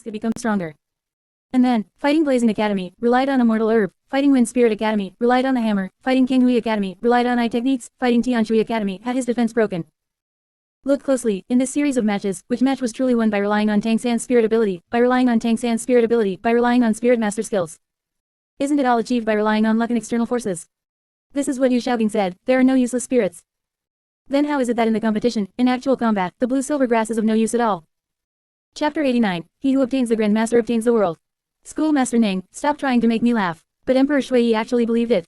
could become stronger. And then, fighting Blazing Academy, relied on a mortal herb, fighting Wind Spirit Academy, relied on the hammer, fighting King Hui Academy, relied on eye techniques, fighting Tianshui Academy, had his defense broken. Look closely, in this series of matches, which match was truly won by relying on Tang San's spirit ability, by relying on Tang San's spirit ability, by relying on Spirit Master skills. Isn't it all achieved by relying on luck and external forces? This is what Yu Xiaogang said, there are no useless spirits. Then how is it that in the competition, in actual combat, the blue-silver grass is of no use at all? Chapter 89, He who obtains the Grand Master obtains the world. Schoolmaster Ning, stop trying to make me laugh. But Emperor Shui actually believed it.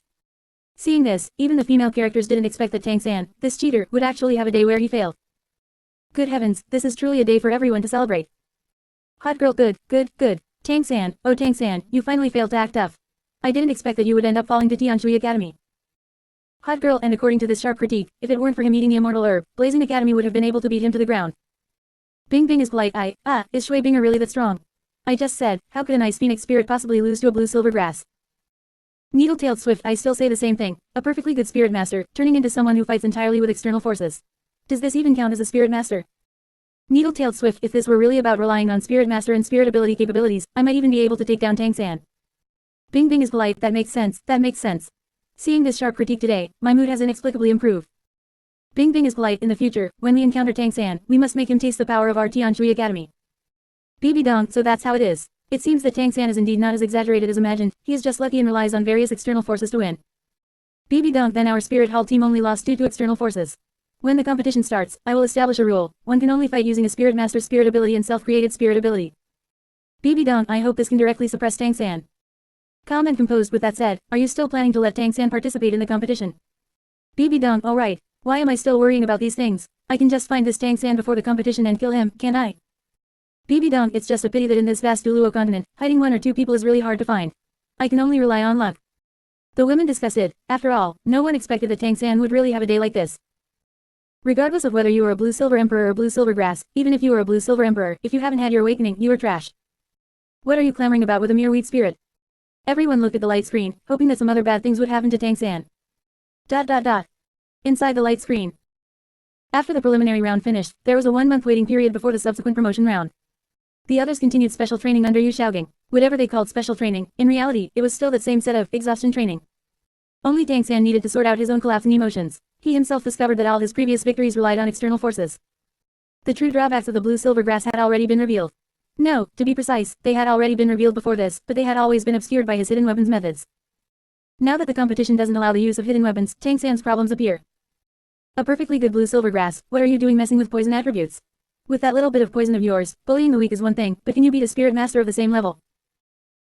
Seeing this, even the female characters didn't expect that Tang San, this cheater, would actually have a day where he failed. Good heavens, this is truly a day for everyone to celebrate. Hot girl, good, good, good. Tang San, oh Tang San, you finally failed to act tough. I didn't expect that you would end up falling to Tianshui Academy. Hot girl, and according to this sharp critique, if it weren't for him eating the immortal herb, Blazing Academy would have been able to beat him to the ground. Bing Bing is polite. Is Shui Binger really that strong? I just said, how could an ice phoenix spirit possibly lose to a blue-silver grass? Needle-tailed Swift, I still say the same thing, a perfectly good spirit master, turning into someone who fights entirely with external forces. Does this even count as a spirit master? Needle-tailed Swift, if this were really about relying on spirit master and spirit ability capabilities, I might even be able to take down Tang San. Bing Bing is polite, that makes sense, that makes sense. Seeing this sharp critique today, my mood has inexplicably improved. Bing Bing is polite, in the future, when we encounter Tang San, we must make him taste the power of our Tianshui Academy. BB Dong, so that's how it is. It seems that Tang San is indeed not as exaggerated as imagined, he is just lucky and relies on various external forces to win. BB Dong, then our Spirit Hall team only lost due to external forces. When the competition starts, I will establish a rule, one can only fight using a Spirit Master's spirit ability and self-created spirit ability. BB Dong, I hope this can directly suppress Tang San. Calm and composed. With that said, are you still planning to let Tang San participate in the competition? BB Dong, alright. Why am I still worrying about these things? I can just find this Tang San before the competition and kill him, can't I? BB Dong, it's just a pity that in this vast Duluo continent, hiding one or two people is really hard to find. I can only rely on luck. The women discussed it. After all, no one expected that Tang San would really have a day like this. Regardless of whether you are a blue-silver emperor or blue-silver grass, even if you are a blue-silver emperor, if you haven't had your awakening, you are trash. What are you clamoring about with a mere weak spirit? Everyone looked at the light screen, hoping that some other bad things would happen to Tang San. ... Inside the light screen. After the preliminary round finished, there was a 1-month waiting period before the subsequent promotion round. The others continued special training under Yu Xiaogang. Whatever they called special training, in reality, it was still that same set of exhaustion training. Only Tang San needed to sort out his own collapsing emotions. He himself discovered that all his previous victories relied on external forces. The true drawbacks of the blue-silver grass had already been revealed. No, to be precise, they had already been revealed before this, but they had always been obscured by his hidden weapons methods. Now that the competition doesn't allow the use of hidden weapons, Tang San's problems appear. A perfectly good blue-silver grass, what are you doing messing with poison attributes? With that little bit of poison of yours, bullying the weak is one thing, but can you beat a spirit master of the same level?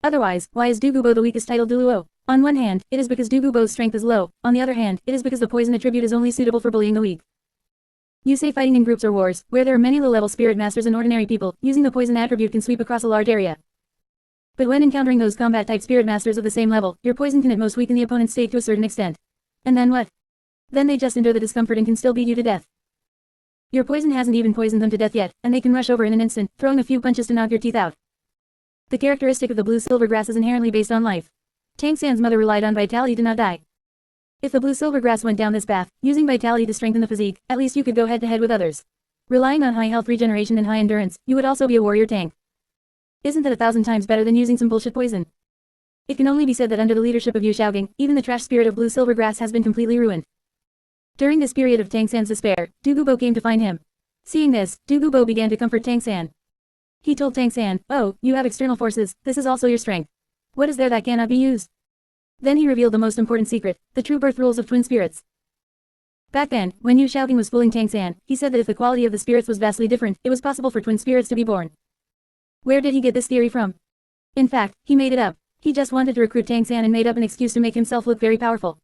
Otherwise, why is Dugubo the weakest titled Duluo? On one hand, it is because Dugubo's strength is low, on the other hand, it is because the poison attribute is only suitable for bullying the weak. You say fighting in groups or wars, where there are many low-level spirit masters and ordinary people, using the poison attribute can sweep across a large area. But when encountering those combat-type spirit masters of the same level, your poison can at most weaken the opponent's state to a certain extent. And then what? Then they just endure the discomfort and can still beat you to death. Your poison hasn't even poisoned them to death yet, and they can rush over in an instant, throwing a few punches to knock your teeth out. The characteristic of the blue-silver grass is inherently based on life. Tang San's mother relied on vitality to not die. If the blue-silver grass went down this path, using vitality to strengthen the physique, at least you could go head-to-head with others. Relying on high health regeneration and high endurance, you would also be a warrior tank. Isn't that 1,000 times better than using some bullshit poison? It can only be said that under the leadership of Yu Xiaogang, even the trash spirit of blue-silver grass has been completely ruined. During this period of Tang San's despair, Dugubo came to find him. Seeing this, Dugubo began to comfort Tang San. He told Tang San, oh, you have external forces, this is also your strength. What is there that cannot be used? Then he revealed the most important secret, the true birth rules of twin spirits. Back then, when Yu Xiaogang was fooling Tang San, he said that if the quality of the spirits was vastly different, it was possible for twin spirits to be born. Where did he get this theory from? In fact, he made it up. He just wanted to recruit Tang San and made up an excuse to make himself look very powerful.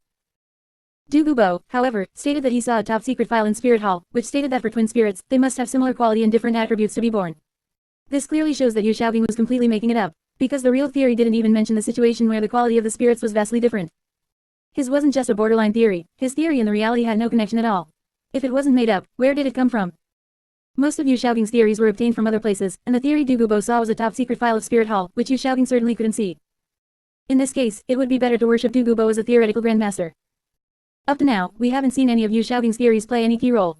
Dugubo, however, stated that he saw a top-secret file in Spirit Hall, which stated that for twin spirits, they must have similar quality and different attributes to be born. This clearly shows that Yu Xiaogang was completely making it up, because the real theory didn't even mention the situation where the quality of the spirits was vastly different. His wasn't just a borderline theory, his theory and the reality had no connection at all. If it wasn't made up, where did it come from? Most of Yu Xiaogang's theories were obtained from other places, and the theory Dugubo saw was a top-secret file of Spirit Hall, which Yu Xiaogang certainly couldn't see. In this case, it would be better to worship Dugubo as a theoretical grandmaster. Up to now, we haven't seen any of Yu Xiaogang's theories play any key role.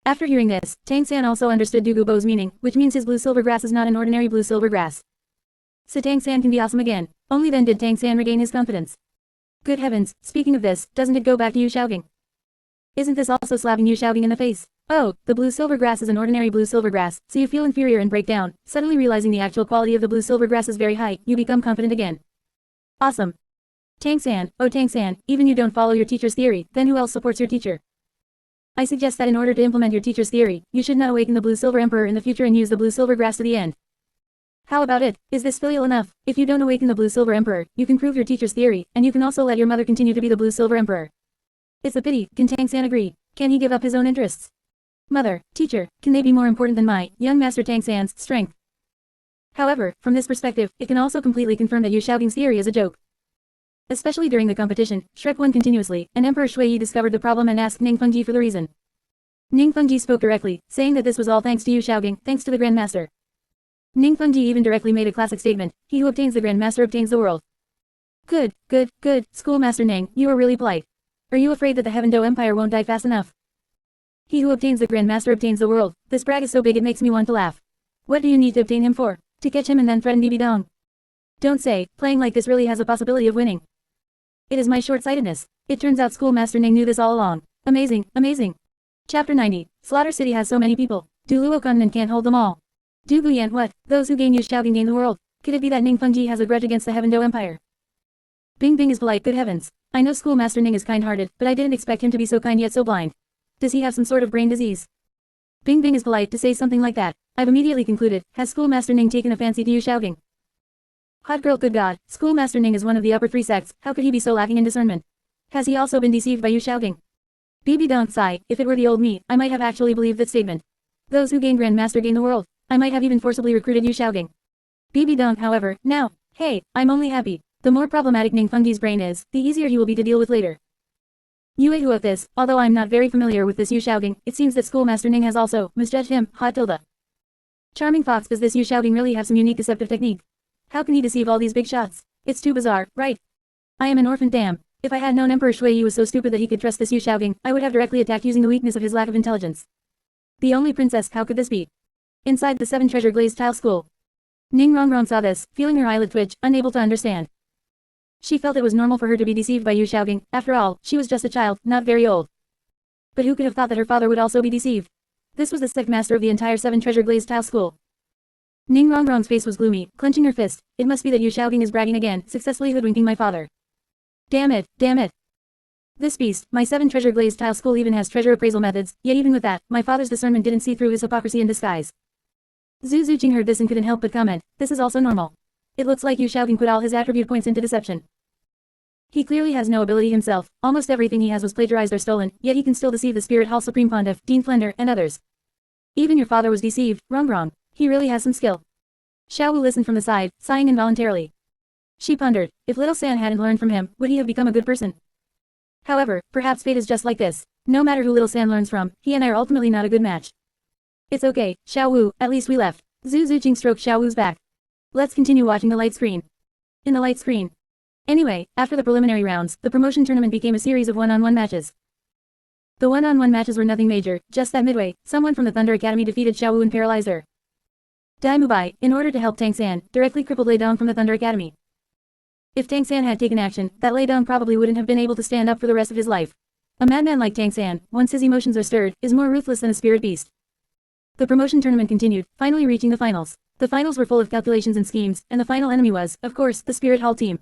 After hearing this, Tang San also understood Du Guo's meaning, which means his blue-silver grass is not an ordinary blue-silver grass. So Tang San can be awesome again. Only then did Tang San regain his confidence. Good heavens, speaking of this, doesn't it go back to Yu Xiaoging? Isn't this also slapping Yu Xiaoging in the face? Oh, the blue-silver grass is an ordinary blue-silver grass, so you feel inferior and break down. Suddenly realizing the actual quality of the blue-silver grass is very high, you become confident again. Awesome. Tang San, oh Tang San, even you don't follow your teacher's theory, then who else supports your teacher? I suggest that in order to implement your teacher's theory, you should not awaken the blue-silver emperor in the future and use the blue-silver grass to the end. How about it? Is this filial enough? If you don't awaken the blue-silver emperor, you can prove your teacher's theory, and you can also let your mother continue to be the blue-silver emperor. It's a pity, can Tang San agree? Can he give up his own interests? Mother, teacher, can they be more important than my, young master Tang San's, strength? However, from this perspective, it can also completely confirm that Yu Xiaoging's theory is a joke. Especially during the competition, Shrek won continuously, and Emperor Shui Yi discovered the problem and asked Ning Fengji for the reason. Ning Fengji spoke directly, saying that this was all thanks to Yu Xiaoging, thanks to the Grand Master. Ning Fengji even directly made a classic statement, he who obtains the Grand Master obtains the world. Good, Schoolmaster Ning, you are really polite. Are you afraid that the Heaven-Do Empire won't die fast enough? He who obtains the Grand Master obtains the world. This brag is so big it makes me want to laugh. What do you need to obtain him for? To catch him and then threaten Bibi Dong? Don't say, playing like this really has a possibility of winning. It is my short-sightedness. It turns out Schoolmaster Ning knew this all along. Amazing. Chapter 90. Slaughter City has so many people. Du Luo Kunnan can't hold them all. Du Guyan what? Those who gain Yu Xiaoging gain the world. Could it be that Ning Fengji has a grudge against the Heaven-Do Empire? Bing Bing is polite, good heavens. I know Schoolmaster Ning is kind-hearted, but I didn't expect him to be so kind yet so blind. Does he have some sort of brain disease? Bing Bing is polite to say something like that. I've immediately concluded, has Schoolmaster Ning taken a fancy to Yu Xiaoging? Hot girl, good god, Schoolmaster Ning is one of the upper three sects, how could he be so lacking in discernment? Has he also been deceived by Yu Xiaoging? Bibi don't sigh, if it were the old me, I might have actually believed that statement. Those who gain Grand Master gain the world. I might have even forcibly recruited Yu Xiaoging. Bibi Dong, however, now, hey, I'm only happy. The more problematic Ning Fengji's brain is, the easier he will be to deal with later. Yue Hu of this, although I'm not very familiar with this Yu Xiaoging, it seems that Schoolmaster Ning has also misjudged him, hot tilde. Charming fox, does this Yu Xiaoging really have some unique deceptive technique? How can he deceive all these big shots? It's too bizarre, right? I am an orphan, damn. If I had known Emperor Shui Yi was so stupid that he could trust this Yu Xiaoging, I would have directly attacked using the weakness of his lack of intelligence. The only princess, how could this be? Inside the 7 treasure glazed tile school. Ning Rongrong saw this, feeling her eyelid twitch, unable to understand. She felt it was normal for her to be deceived by Yu Xiaoging, after all, she was just a child, not very old. But who could have thought that her father would also be deceived? This was the sect master of the entire 7 treasure glazed tile school. Ning Rongrong's face was gloomy, clenching her fist. It must be that Yu Xiaoging is bragging again, successfully hoodwinking my father. Damn it. This beast, my 7 treasure glazed tile school even has treasure appraisal methods, yet even with that, my father's discernment didn't see through his hypocrisy in disguise. Zhu Zuqing heard this and couldn't help but comment, this is also normal. It looks like Yu Xiaoging put all his attribute points into deception. He clearly has no ability himself, almost everything he has was plagiarized or stolen, yet he can still deceive the Spirit Hall Supreme Pontiff, Dean Flender, and others. Even your father was deceived, wrong. He really has some skill. Xiao Wu listened from the side, sighing involuntarily. She pondered, if Little San hadn't learned from him, would he have become a good person? However, perhaps fate is just like this. No matter who Little San learns from, he and I are ultimately not a good match. It's okay, Xiao Wu, at least we left. Zhu Zuqing stroked Xiao Wu's back. Let's continue watching the light screen. In the light screen. Anyway, after the preliminary rounds, the promotion tournament became a series of one-on-one matches. The one-on-one matches were nothing major, just that midway, someone from the Thunder Academy defeated Xiao Wu and paralyzed her. Dai Mubai, in order to help Tang San, directly crippled Lei Dong from the Thunder Academy. If Tang San had taken action, that Lei Dong probably wouldn't have been able to stand up for the rest of his life. A madman like Tang San, once his emotions are stirred, is more ruthless than a spirit beast. The promotion tournament continued, finally reaching the finals. The finals were full of calculations and schemes, and the final enemy was, of course, the Spirit Hall team.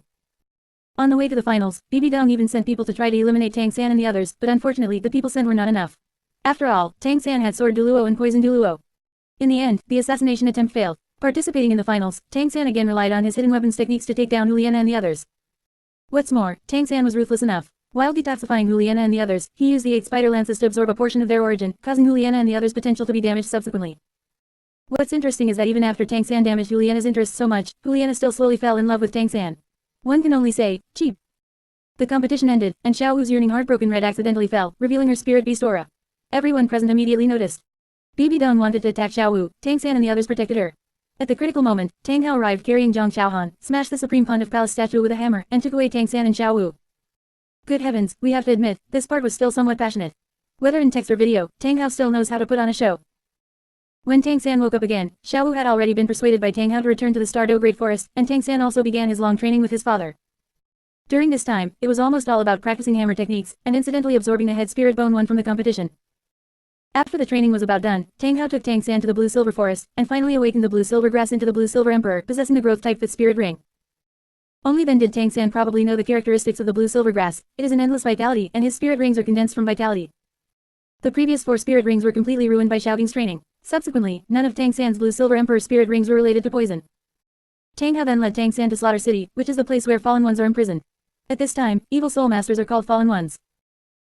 On the way to the finals, Bibi Dong even sent people to try to eliminate Tang San and the others, but unfortunately the people sent were not enough. After all, Tang San had sword Du Luo and poisoned Du Luo. In the end, the assassination attempt failed. Participating in the finals, Tang San again relied on his hidden weapons techniques to take down N.A.N and the others. What's more, Tang San was ruthless enough. While detoxifying N.A.N and the others, he used the 8 spider lances to absorb a portion of their origin, causing N.A.N and the others' potential to be damaged subsequently. What's interesting is that even after Tang San damaged N.A.N's interest so much, N.A.N still slowly fell in love with Tang San. One can only say, cheap. The competition ended, and Xiao Wu's yearning heartbroken red accidentally fell, revealing her spirit beast aura. Everyone present immediately noticed. Bibi Dong wanted to attack Xiao Wu, Tang San and the others protected her. At the critical moment, Tang Hao arrived carrying Zhang Xiaohan, smashed the Supreme Pontiff Palace statue with a hammer, and took away Tang San and Xiao Wu. Good heavens, we have to admit, this part was still somewhat passionate. Whether in text or video, Tang Hao still knows how to put on a show. When Tang San woke up again, Xiao Wu had already been persuaded by Tang Hao to return to the Stardew Great Forest, and Tang San also began his long training with his father. During this time, it was almost all about practicing hammer techniques, and incidentally absorbing the head spirit bone one from the competition. After the training was about done, Tang Hao took Tang San to the Blue-Silver Forest, and finally awakened the Blue-Silver Grass into the Blue-Silver Emperor, possessing the growth-type Fifth Spirit Ring. Only then did Tang San probably know the characteristics of the Blue-Silver Grass. It is an endless vitality, and his spirit rings are condensed from vitality. The previous 4 spirit rings were completely ruined by Xiaoging's training. Subsequently, none of Tang San's Blue-Silver Emperor spirit rings were related to poison. Tang Hao then led Tang San to Slaughter City, which is the place where fallen ones are imprisoned. At this time, evil soul masters are called fallen ones.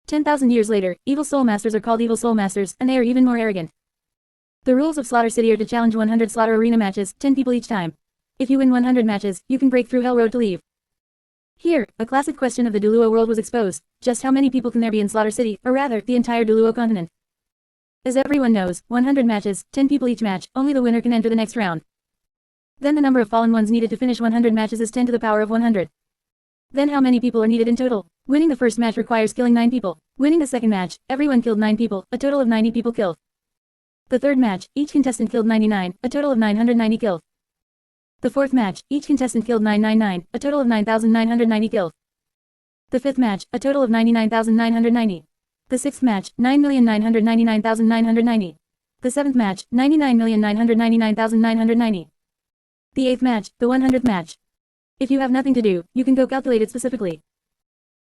10,000 years later, evil soul masters are called evil soul masters, and they are even more arrogant. The rules of Slaughter City are to challenge 100 slaughter arena matches, 10 people each time. If you win 100 matches, you can break through Hell Road to leave. Here, a classic question of the Duluo world was exposed. Just how many people can there be in Slaughter City, or rather, the entire Duluo continent? As everyone knows, 100 matches, 10 people each match, only the winner can enter the next round. Then the number of fallen ones needed to finish 100 matches is 10 to the power of 100. Then how many people are needed in total? Winning the first match requires killing 9 people. Winning the second match, everyone killed 9 people, a total of 90 people killed. The third match, each contestant killed 99, a total of 990 killed. The fourth match, each contestant killed 999, a total of 9,990 killed. The fifth match, a total of 99,990. The sixth match, 9,999,990. The seventh match, 99,999,990. The eighth match, the 100th match. If you have nothing to do, you can go calculate it specifically.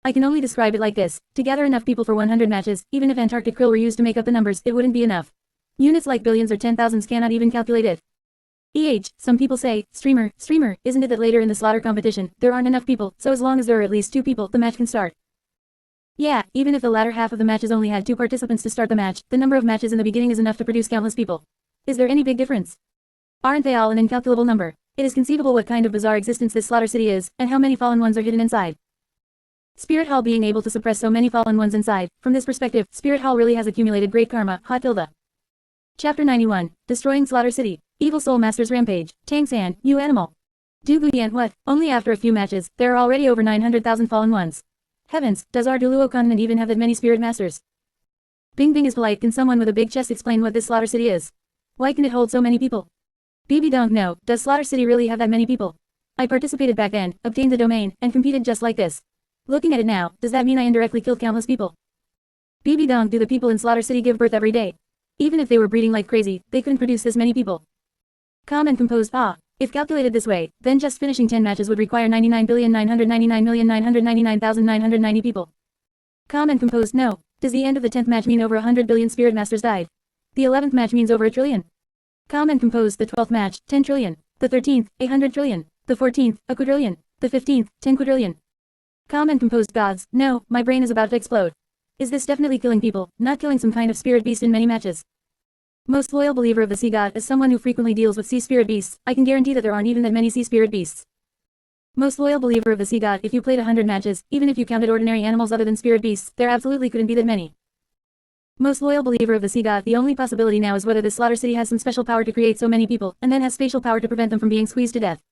I can only describe it like this: to gather enough people for 100 matches, even if Antarctic krill were used to make up the numbers, it wouldn't be enough. Units like billions or 10,000s cannot even calculate it. Some people say, streamer, isn't it that later in the slaughter competition, there aren't enough people, so as long as there are at least 2 people, the match can start. Yeah, even if the latter half of the matches only had 2 participants to start the match, the number of matches in the beginning is enough to produce countless people. Is there any big difference? Aren't they all an incalculable number? It is conceivable what kind of bizarre existence this Slaughter City is, and how many fallen ones are hidden inside. Spirit Hall being able to suppress so many fallen ones inside, from this perspective, Spirit Hall really has accumulated great karma, hot tilde. Chapter 91, Destroying Slaughter City. Evil Soul Masters Rampage. Tang San, you animal. Du Gudian, what? Only after a few matches, there are already over 900,000 fallen ones. Heavens, does our Duluo continent even have that many spirit masters? Bing Bing is polite. Can someone with a big chest explain what this Slaughter City is? Why can it hold so many people? BB don't know, does Slaughter City really have that many people? I participated back then, obtained the domain, and competed just like this. Looking at it now, does that mean I indirectly killed countless people? BB don't, do the people in Slaughter City give birth every day? Even if they were breeding like crazy, they couldn't produce this many people. Calm and composed. If calculated this way, then just finishing 10 matches would require 99,999,999,990 people. Calm and composed. No. Does the end of the 10th match mean over 100 billion spirit masters died? The 11th match means over a trillion. Calm and composed. The 12th match, 10 trillion. The 13th, 100 trillion. The 14th, a quadrillion. The 15th, 10 quadrillion. Calm and composed. Gods, no, my brain is about to explode. Is this definitely killing people, not killing some kind of spirit beast in many matches? Most loyal believer of the sea god, as someone who frequently deals with sea spirit beasts, I can guarantee that there aren't even that many sea spirit beasts. Most loyal believer of the sea god, if you played 100 matches, even if you counted ordinary animals other than spirit beasts, there absolutely couldn't be that many. Most loyal believer of the sea god, the only possibility now is whether this Slaughter City has some special power to create so many people, and then has spatial power to prevent them from being squeezed to death.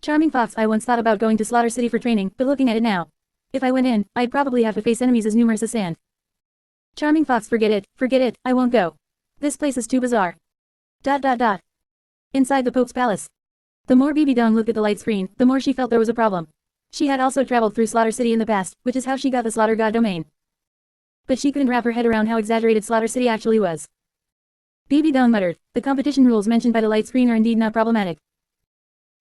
Charming Fox, I once thought about going to Slaughter City for training, but looking at it now, if I went in, I'd probably have to face enemies as numerous as sand. Charming Fox, forget it, I won't go. This place is too bizarre. ... Inside the Pope's palace. The more Bibi Dong looked at the light screen, the more she felt there was a problem. She had also traveled through Slaughter City in the past, which is how she got the Slaughter God domain. But she couldn't wrap her head around how exaggerated Slaughter City actually was. Bibi Dong muttered, the competition rules mentioned by the light screen are indeed not problematic.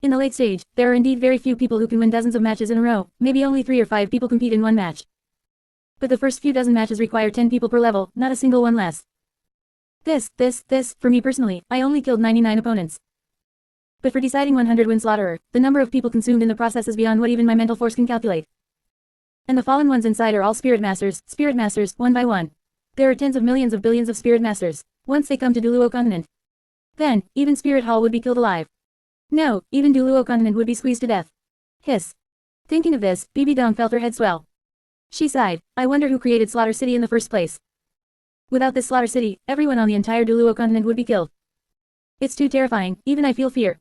In the late stage, there are indeed very few people who can win dozens of matches in a row, maybe only 3 or 5 people compete in one match. But the first few dozen matches require 10 people per level, not a single one less. For me personally, I only killed 99 opponents. But for deciding 100 win slaughterer, the number of people consumed in the process is beyond what even my mental force can calculate. And the fallen ones inside are all spirit masters, one by one. There are tens of millions of billions of spirit masters. Once they come to Duluo continent, then, even Spirit Hall would be killed alive. No, even Duluo continent would be squeezed to death. Hiss. Thinking of this, Bibi Dong felt her head swell. She sighed, I wonder who created Slaughter City in the first place. Without this Slaughter City, everyone on the entire Duluo continent would be killed. It's too terrifying, even I feel fear.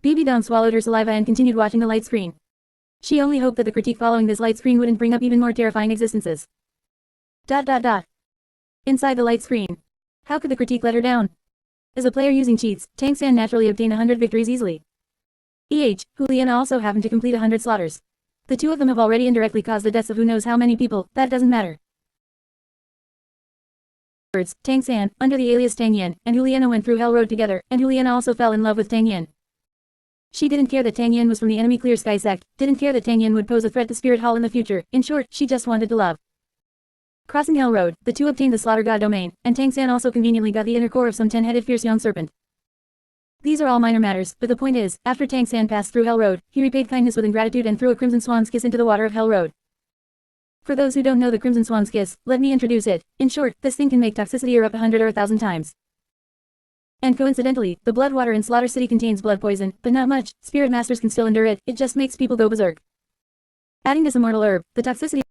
Bibi Dong swallowed her saliva and continued watching the light screen. She only hoped that the critique following this light screen wouldn't bring up even more terrifying existences. inside the light screen. How could the critique let her down? As a player using cheats, N.A.N naturally obtained 100 victories easily. Juliana also happened to complete 100 slaughters. The two of them have already indirectly caused the deaths of who knows how many people, that doesn't matter. N.A.N, under the alias N.A.N, and Juliana went through Hell Road together, and Juliana also fell in love with N.A.N. She didn't care that N.A.N was from the enemy Clear Sky sect, didn't care that N.A.N would pose a threat to Spirit Hall in the future, in short, she just wanted to love. Crossing Hell Road, the two obtained the Slaughter God domain, and N.A.N also conveniently got the inner core of some 10-headed fierce young serpent. These are all minor matters, but the point is, after N.A.N passed through Hell Road, he repaid kindness with ingratitude and threw a Crimson Swan's kiss into the water of Hell Road. For those who don't know the Crimson Swan's kiss, let me introduce it. In short, this thing can make toxicity erupt 100 or 1,000 times. And coincidentally, the blood water in Slaughter City contains blood poison, but not much. Spirit Masters can still endure it, it just makes people go berserk. Adding this immortal herb, the toxicity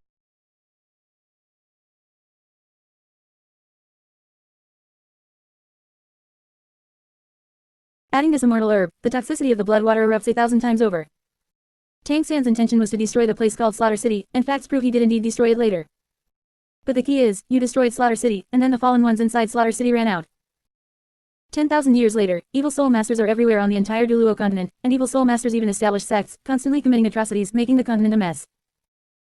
of the blood water erupts 1,000 times over. N.A.N's intention was to destroy the place called Slaughter City, and facts prove he did indeed destroy it later. But the key is, you destroyed Slaughter City, and then the fallen ones inside Slaughter City ran out. 10,000 years later, evil soul masters are everywhere on the entire Duluo continent, and evil soul masters even established sects, constantly committing atrocities, making the continent a mess.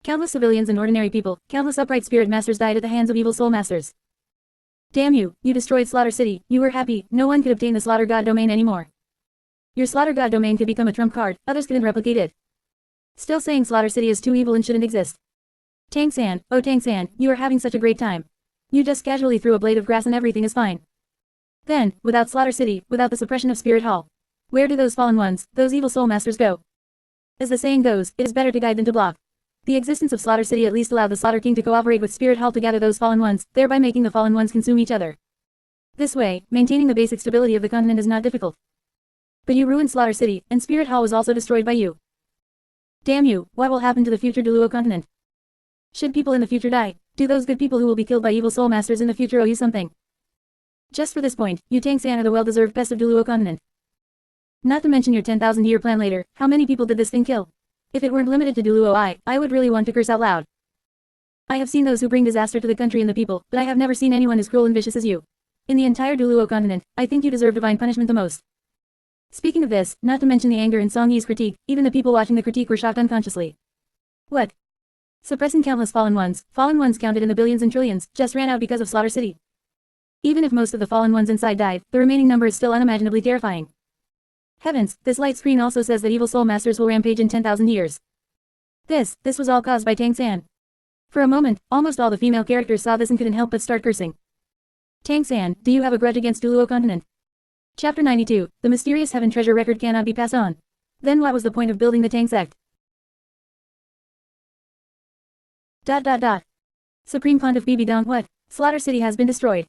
Countless civilians and ordinary people, countless upright spirit masters died at the hands of evil soul masters. Damn you, you destroyed Slaughter City, you were happy, no one could obtain the Slaughter God domain anymore. Your Slaughter God domain could become a trump card, others couldn't replicate it. Still saying Slaughter City is too evil and shouldn't exist. N.A.N, oh N.A.N, you are having such a great time. You just casually threw a blade of grass and everything is fine. Then, without Slaughter City, without the suppression of Spirit Hall, where do those fallen ones, those evil soul masters go? As the saying goes, it is better to guide than to block. The existence of Slaughter City at least allowed the Slaughter King to cooperate with Spirit Hall to gather those fallen ones, thereby making the fallen ones consume each other. This way, maintaining the basic stability of the continent is not difficult. But you ruined Slaughter City, and Spirit Hall was also destroyed by you. Damn you, what will happen to the future Duluo continent? Should people in the future die, do those good people who will be killed by evil soul masters in the future owe you something? Just for this point, you N.A.N are the well-deserved best of Duluo continent. Not to mention your 10,000-year plan later, how many people did this thing kill? If it weren't limited to Duluo, I would really want to curse out loud. I have seen those who bring disaster to the country and the people, but I have never seen anyone as cruel and vicious as you. In the entire Duluo continent, I think you deserve divine punishment the most. Speaking of this, not to mention the anger in Song Yi's critique, even the people watching the critique were shocked unconsciously. What? Suppressing countless fallen ones counted in the billions and trillions, just ran out because of Slaughter City. Even if most of the fallen ones inside died, the remaining number is still unimaginably terrifying. Heavens, this light screen also says that evil soul masters will rampage in 10,000 years. This was all caused by N.A.N. For a moment, almost all the female characters saw this and couldn't help but start cursing. N.A.N, do you have a grudge against Duluo continent? Chapter 92, the mysterious heaven treasure record cannot be passed on. Then what was the point of building the Tang sect? Supreme Pontiff BB Dong, what? Slaughter City has been destroyed.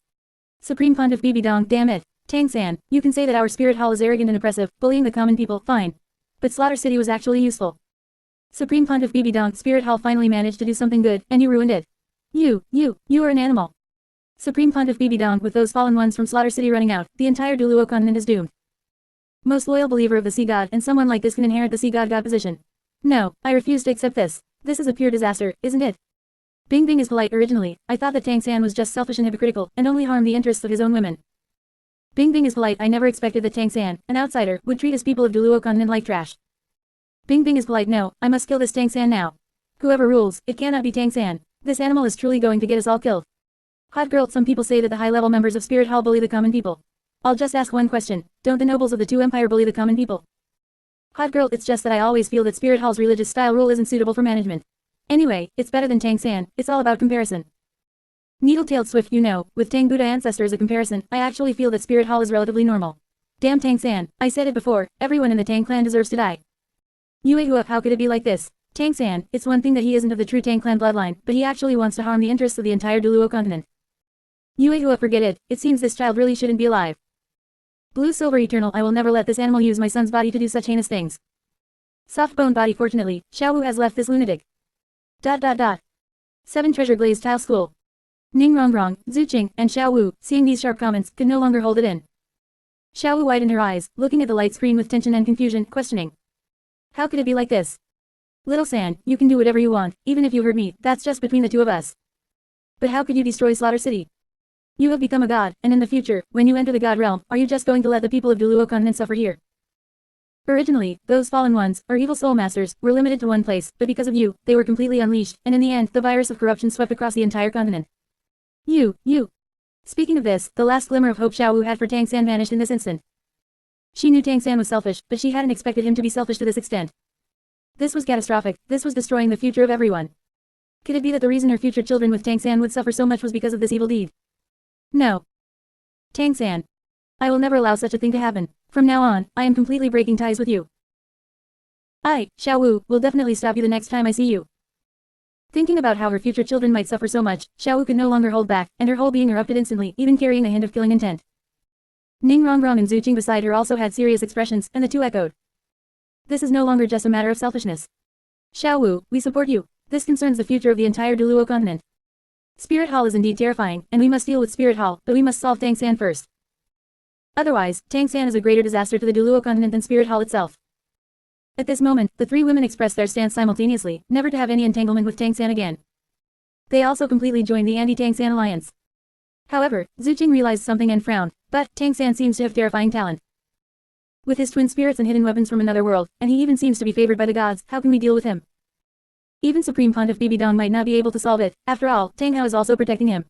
Supreme Pontiff BB Dong, damn it. N.A.N, you can say that our Spirit Hall is arrogant and oppressive, bullying the common people, fine. But Slaughter City was actually useful. Supreme Pontiff BB Dong, Spirit Hall finally managed to do something good, and you ruined it. You are an animal. Supreme Pontiff BB Dong, with those fallen ones from Slaughter City running out, the entire Duluo continent is doomed. Most loyal believer of the Sea God, and someone like this can inherit the Sea God position. No, I refuse to accept this. This is a pure disaster, isn't it? Bing Bing is polite originally, I thought that N.A.N was just selfish and hypocritical, and only harmed the interests of his own women. Bing Bing is polite, I never expected that N.A.N, an outsider, would treat his people of Duluo continent like trash. Bing Bing is polite, no, I must kill this N.A.N now. Whoever rules, it cannot be N.A.N. This animal is truly going to get us all killed. Hot girl, some people say that the high-level members of Spirit Hall bully the common people. I'll just ask one question, don't the nobles of the two empire bully the common people? Hot girl, it's just that I always feel that Spirit Hall's religious style rule isn't suitable for management. Anyway, it's better than N.A.N, it's all about comparison. Needle-tailed Swift, you know, with Tang Buddha ancestor as a comparison, I actually feel that Spirit Hall is relatively normal. Damn N.A.N, I said it before, everyone in the Tang clan deserves to die. Yue, how could it be like this? N.A.N, it's one thing that he isn't of the true Tang clan bloodline, but he actually wants to harm the interests of the entire Duluo continent. Yue, forget it, it seems this child really shouldn't be alive. Blue Silver Eternal, I will never let this animal use my son's body to do such heinous things. Soft bone body, fortunately, Xiao Wu has left this lunatic. 7 Treasure Glazed Tile School. Ning Rongrong, Zhu Qing, and Xiao Wu, seeing these sharp comments, could no longer hold it in. Xiao Wu widened her eyes, looking at the light screen with tension and confusion, questioning. How could it be like this? Little San, you can do whatever you want, even if you hurt me, that's just between the two of us. But how could you destroy Slaughter City? You have become a god, and in the future, when you enter the god realm, are you just going to let the people of Duluo continent suffer here? Originally, those fallen ones, or evil soul masters, were limited to one place, but because of you, they were completely unleashed, and in the end, the virus of corruption swept across the entire continent. You. Speaking of this, the last glimmer of hope Xiaowu had for Tang San vanished in this instant. She knew Tang San was selfish, but she hadn't expected him to be selfish to this extent. This was catastrophic, this was destroying the future of everyone. Could it be that the reason her future children with Tang San would suffer so much was because of this evil deed? No. Tang San. I will never allow such a thing to happen. From now on, I am completely breaking ties with you. Xiaowu, will definitely stop you the next time I see you. Thinking about how her future children might suffer so much, Xiaowu could no longer hold back, and her whole being erupted instantly, even carrying a hint of killing intent. Ning Rongrong and Zhu Qing beside her also had serious expressions, and the two echoed. This is no longer just a matter of selfishness. Xiaowu, we support you. This concerns the future of the entire Duluo continent. Spirit Hall is indeed terrifying, and we must deal with Spirit Hall, but we must solve Tang San first. Otherwise, Tang San is a greater disaster to the Duluo continent than Spirit Hall itself. At this moment, the three women expressed their stance simultaneously, never to have any entanglement with Tang San again. They also completely joined the anti-Tang San alliance. However, Zhu Qing realized something and frowned, but Tang San seems to have terrifying talent. With his twin spirits and hidden weapons from another world, and he even seems to be favored by the gods, how can we deal with him? Even Supreme Pontiff Bibi Dong might not be able to solve it, after all, Tang Hao is also protecting him.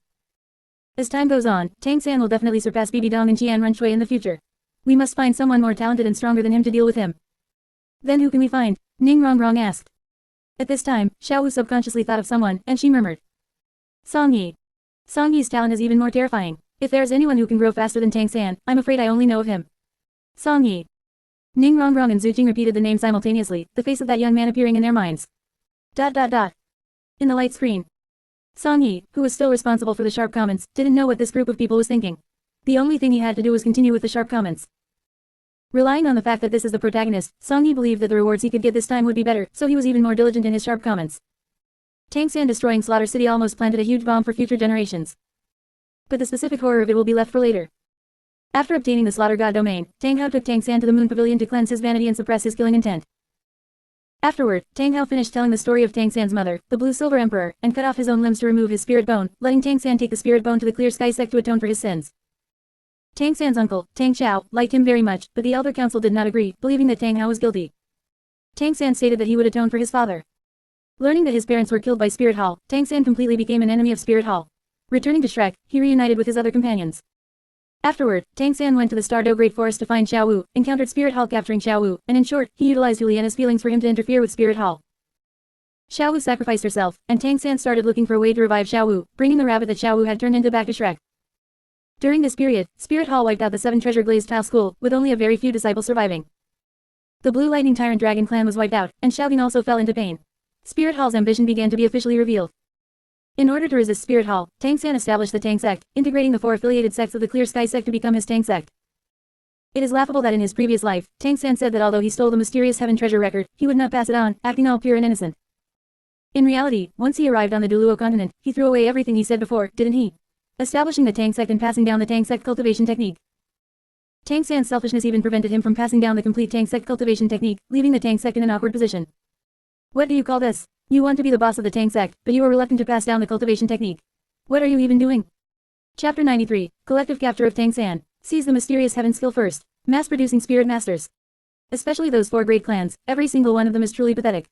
As time goes on, Tang San will definitely surpass Bibi Dong and Qian Runshui in the future. We must find someone more talented and stronger than him to deal with him. Then who can we find? Ning Rongrong asked. At this time, Xiaowu subconsciously thought of someone, and she murmured. Song Yi. Song Yi's talent is even more terrifying. If there is anyone who can grow faster than Tang San, I'm afraid I only know of him. Song Yi. Ning Rongrong and Zhu Qing repeated the name simultaneously, the face of that young man appearing in their minds. In the light screen. Song Yi, who was still responsible for the sharp comments, didn't know what this group of people was thinking. The only thing he had to do was continue with the sharp comments. Relying on the fact that this is the protagonist, Song Yi believed that the rewards he could get this time would be better, so he was even more diligent in his sharp comments. Tang San destroying Slaughter City almost planted a huge bomb for future generations. But the specific horror of it will be left for later. After obtaining the Slaughter God domain, Tang Hao took Tang San to the Moon Pavilion to cleanse his vanity and suppress his killing intent. Afterward, Tang Hao finished telling the story of Tang San's mother, the Blue Silver Emperor, and cut off his own limbs to remove his spirit bone, letting Tang San take the spirit bone to the Clear Sky sect to atone for his sins. Tang San's uncle, Tang Xiao, liked him very much, but the Elder Council did not agree, believing that Tang Hao was guilty. Tang San stated that he would atone for his father. Learning that his parents were killed by Spirit Hall, Tang San completely became an enemy of Spirit Hall. Returning to Shrek, he reunited with his other companions. Afterward, Tang San went to the Stardew Great Forest to find Xiaowu, encountered Spirit Hall capturing Xiaowu, and in short, he utilized Juliana's feelings for him to interfere with Spirit Hall. Xiaowu sacrificed herself, and Tang San started looking for a way to revive Xiaowu, bringing the rabbit that Xiaowu had turned into back to Shrek. During this period, Spirit Hall wiped out the 7 treasure glazed tile school, with only a very few disciples surviving. The Blue Lightning Tyrant Dragon clan was wiped out, and Xiaoging also fell into pain. Spirit Hall's ambition began to be officially revealed. In order to resist Spirit Hall, Tang San established the Tang sect, integrating the 4 affiliated sects of the Clear Sky sect to become his Tang sect. It is laughable that in his previous life, Tang San said that although he stole the mysterious Heaven treasure record, he would not pass it on, acting all pure and innocent. In reality, once he arrived on the Duluo continent, he threw away everything he said before, didn't he? Establishing the Tang sect and passing down the Tang sect cultivation technique. Tang San's selfishness even prevented him from passing down the complete Tang sect cultivation technique, leaving the Tang sect in an awkward position. What do you call this? You want to be the boss of the Tang sect, but you are reluctant to pass down the cultivation technique. What are you even doing? Chapter 93, Collective Capture of Tang San. Seize the mysterious Heaven skill first. Mass-producing spirit masters. Especially those 4 great clans, every single one of them is truly pathetic.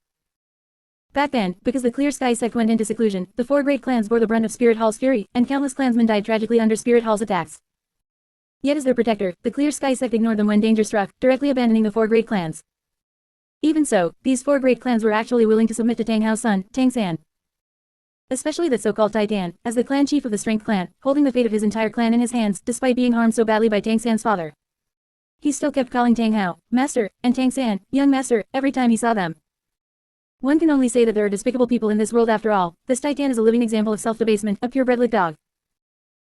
Back then, because the Clear Sky sect went into seclusion, the 4 great clans bore the brunt of Spirit Hall's fury, and countless clansmen died tragically under Spirit Hall's attacks. Yet as their protector, the Clear Sky sect ignored them when danger struck, directly abandoning the 4 great clans. Even so, these 4 great clans were actually willing to submit to Tang Hao's son, Tang San. Especially that so-called Titan, as the clan chief of the Strength clan, holding the fate of his entire clan in his hands, despite being harmed so badly by Tang San's father. He still kept calling Tang Hao, Master, and Tang San, Young Master, every time he saw them. One can only say that there are despicable people in this world after all. This Titan is a living example of self-debasement, a purebred lit dog.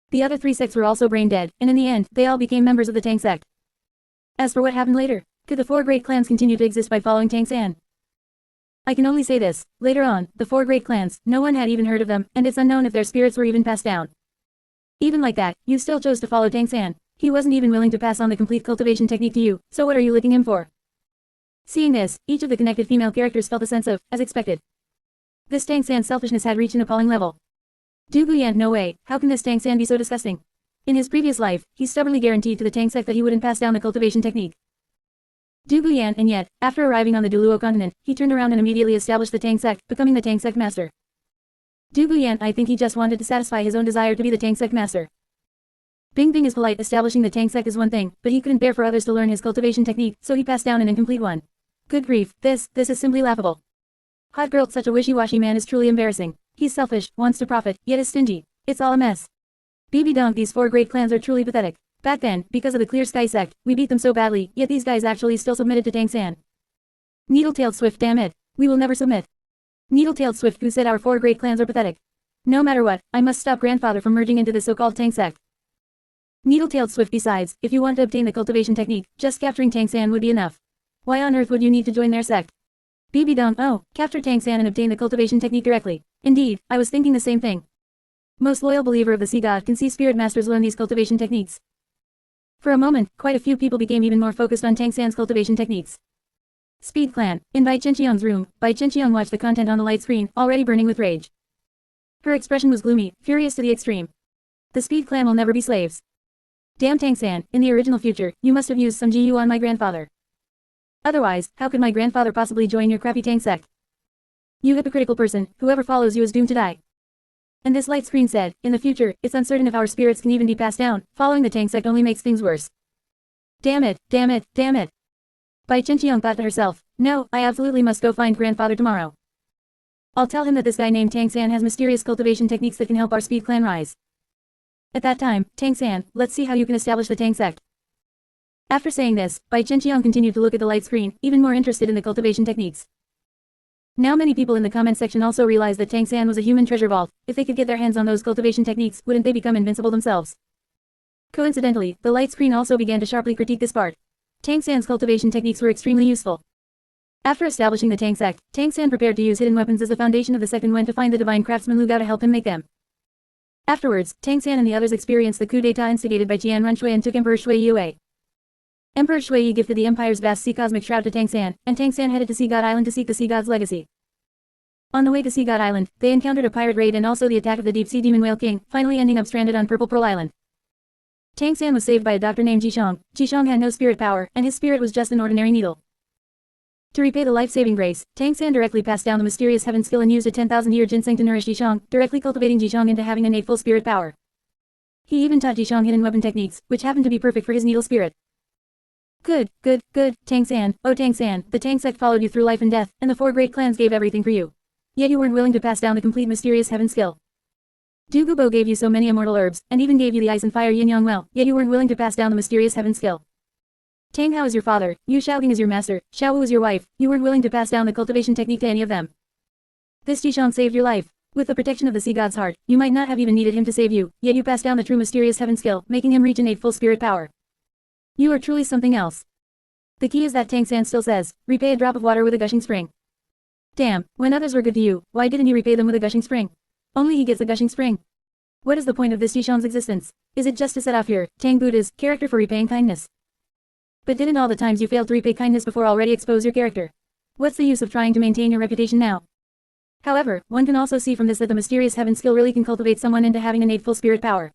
The other 3 sects were also brain dead, and in the end, they all became members of the Tang sect. As for what happened later, could the 4 great clans continue to exist by following Tang San? I can only say this, later on, the 4 great clans, no one had even heard of them, and it's unknown if their spirits were even passed down. Even like that, you still chose to follow Tang San. He wasn't even willing to pass on the complete cultivation technique to you, so what are you licking him for? Seeing this, each of the connected female characters felt a sense of, as expected. This Tang San's selfishness had reached an appalling level. Du Guyan, no way, how can this Tang San be so disgusting? In his previous life, he stubbornly guaranteed to the Tang sect that he wouldn't pass down the cultivation technique. Du Guyan, and yet, after arriving on the Duluo continent, he turned around and immediately established the Tang sect, becoming the Tang sect master. Du Guyan, I think he just wanted to satisfy his own desire to be the Tang sect master. Bing Bing is polite. Establishing the Tang sect is one thing, but he couldn't bear for others to learn his cultivation technique, so he passed down an incomplete one. Good grief, this is simply laughable. Hot girl, such a wishy-washy man is truly embarrassing. He's selfish, wants to profit, yet is stingy. It's all a mess. BB Donk, these 4 great clans are truly pathetic. Back then, because of the Clear Sky sect, we beat them so badly, yet these guys actually still submitted to Tang-san. Needle-tailed Swift, damn it. We will never submit. Needle-tailed Swift, who said our 4 great clans are pathetic. No matter what, I must stop grandfather from merging into this so-called Tang sect. Needle-tailed Swift, besides, if you want to obtain the cultivation technique, just capturing Tang-san would be enough. Why on earth would you need to join their sect? BB Donk, oh, capture Tang-san and obtain the cultivation technique directly. Indeed, I was thinking the same thing. Most loyal believer of the Sea God can see spirit masters learn these cultivation techniques. For a moment, quite a few people became even more focused on Tang-san's cultivation techniques. Speed Clan. In Bai Chenqiang's room, Bai Chenqiang watched the content on the light screen, already burning with rage. Her expression was gloomy, furious to the extreme. The Speed Clan will never be slaves. Damn Tang-san, in the original future, you must have used some GU on my grandfather. Otherwise, how could my grandfather possibly join your crappy Tang sect? You hypocritical person, whoever follows you is doomed to die. And this light screen said, in the future, it's uncertain if our spirits can even be passed down, following the Tang sect only makes things worse. Damn it, damn it, damn it. Bai Chenqiang thought to herself, no, I absolutely must go find grandfather tomorrow. I'll tell him that this guy named Tang-san has mysterious cultivation techniques that can help our Speed Clan rise. At that time, Tang-san, let's see how you can establish the Tang sect. After saying this, Bai Chenqiang continued to look at the light screen, even more interested in the cultivation techniques. Now many people in the comment section also realized that Tang-san was a human treasure vault. If they could get their hands on those cultivation techniques, wouldn't they become invincible themselves? Coincidentally, the light screen also began to sharply critique this part. Tang-san's cultivation techniques were extremely useful. After establishing the Tang sect, Tang-san prepared to use hidden weapons as the foundation of the sect and went to find the divine craftsman Lu Gao to help him make them. Afterwards, Tang-san and the others experienced the coup d'état instigated by Jian Runshui and took Emperor Shui Yi away. Emperor Shui Yi gifted the Empire's vast sea cosmic shroud to Tang-san, and Tang-san headed to Sea God Island to seek the Sea God's legacy. On the way to Sea God Island, they encountered a pirate raid and also the attack of the deep-sea demon whale king, finally ending up stranded on Purple Pearl Island. Tang-san was saved by a doctor named Jishong. Jishong had no spirit power, and his spirit was just an ordinary needle. To repay the life-saving grace, Tang-san directly passed down the mysterious heaven skill and used a 10,000-year ginseng to nourish Jishong, directly cultivating Jishong into having innate full spirit power. He even taught Jishong hidden weapon techniques, which happened to be perfect for his needle spirit. Good, Tang-san, oh Tang-san, the Tang sect followed you through life and death, and the 4 great clans gave everything for you. Yet you weren't willing to pass down the complete mysterious heaven skill. Du Gubo gave you so many immortal herbs, and even gave you the ice and fire yin-yang well, yet you weren't willing to pass down the mysterious heaven skill. Tang Hao is your father, Yu Shaogang is your master, Xiao Wu is your wife, you weren't willing to pass down the cultivation technique to any of them. This Jishong saved your life. With the protection of the Sea God's heart, you might not have even needed him to save you, yet you passed down the true mysterious heaven skill, making him reach innate full spirit power. You are truly something else. The key is that Tang-san still says, repay a drop of water with a gushing spring. Damn, when others were good to you, why didn't you repay them with a gushing spring? Only he gets a gushing spring. What is the point of this Jishong's existence? Is it just to set off your, Tang Buddha's, character for repaying kindness? But didn't all the times you failed to repay kindness before already expose your character? What's the use of trying to maintain your reputation now? However, one can also see from this that the mysterious heaven skill really can cultivate someone into having innate full spirit power.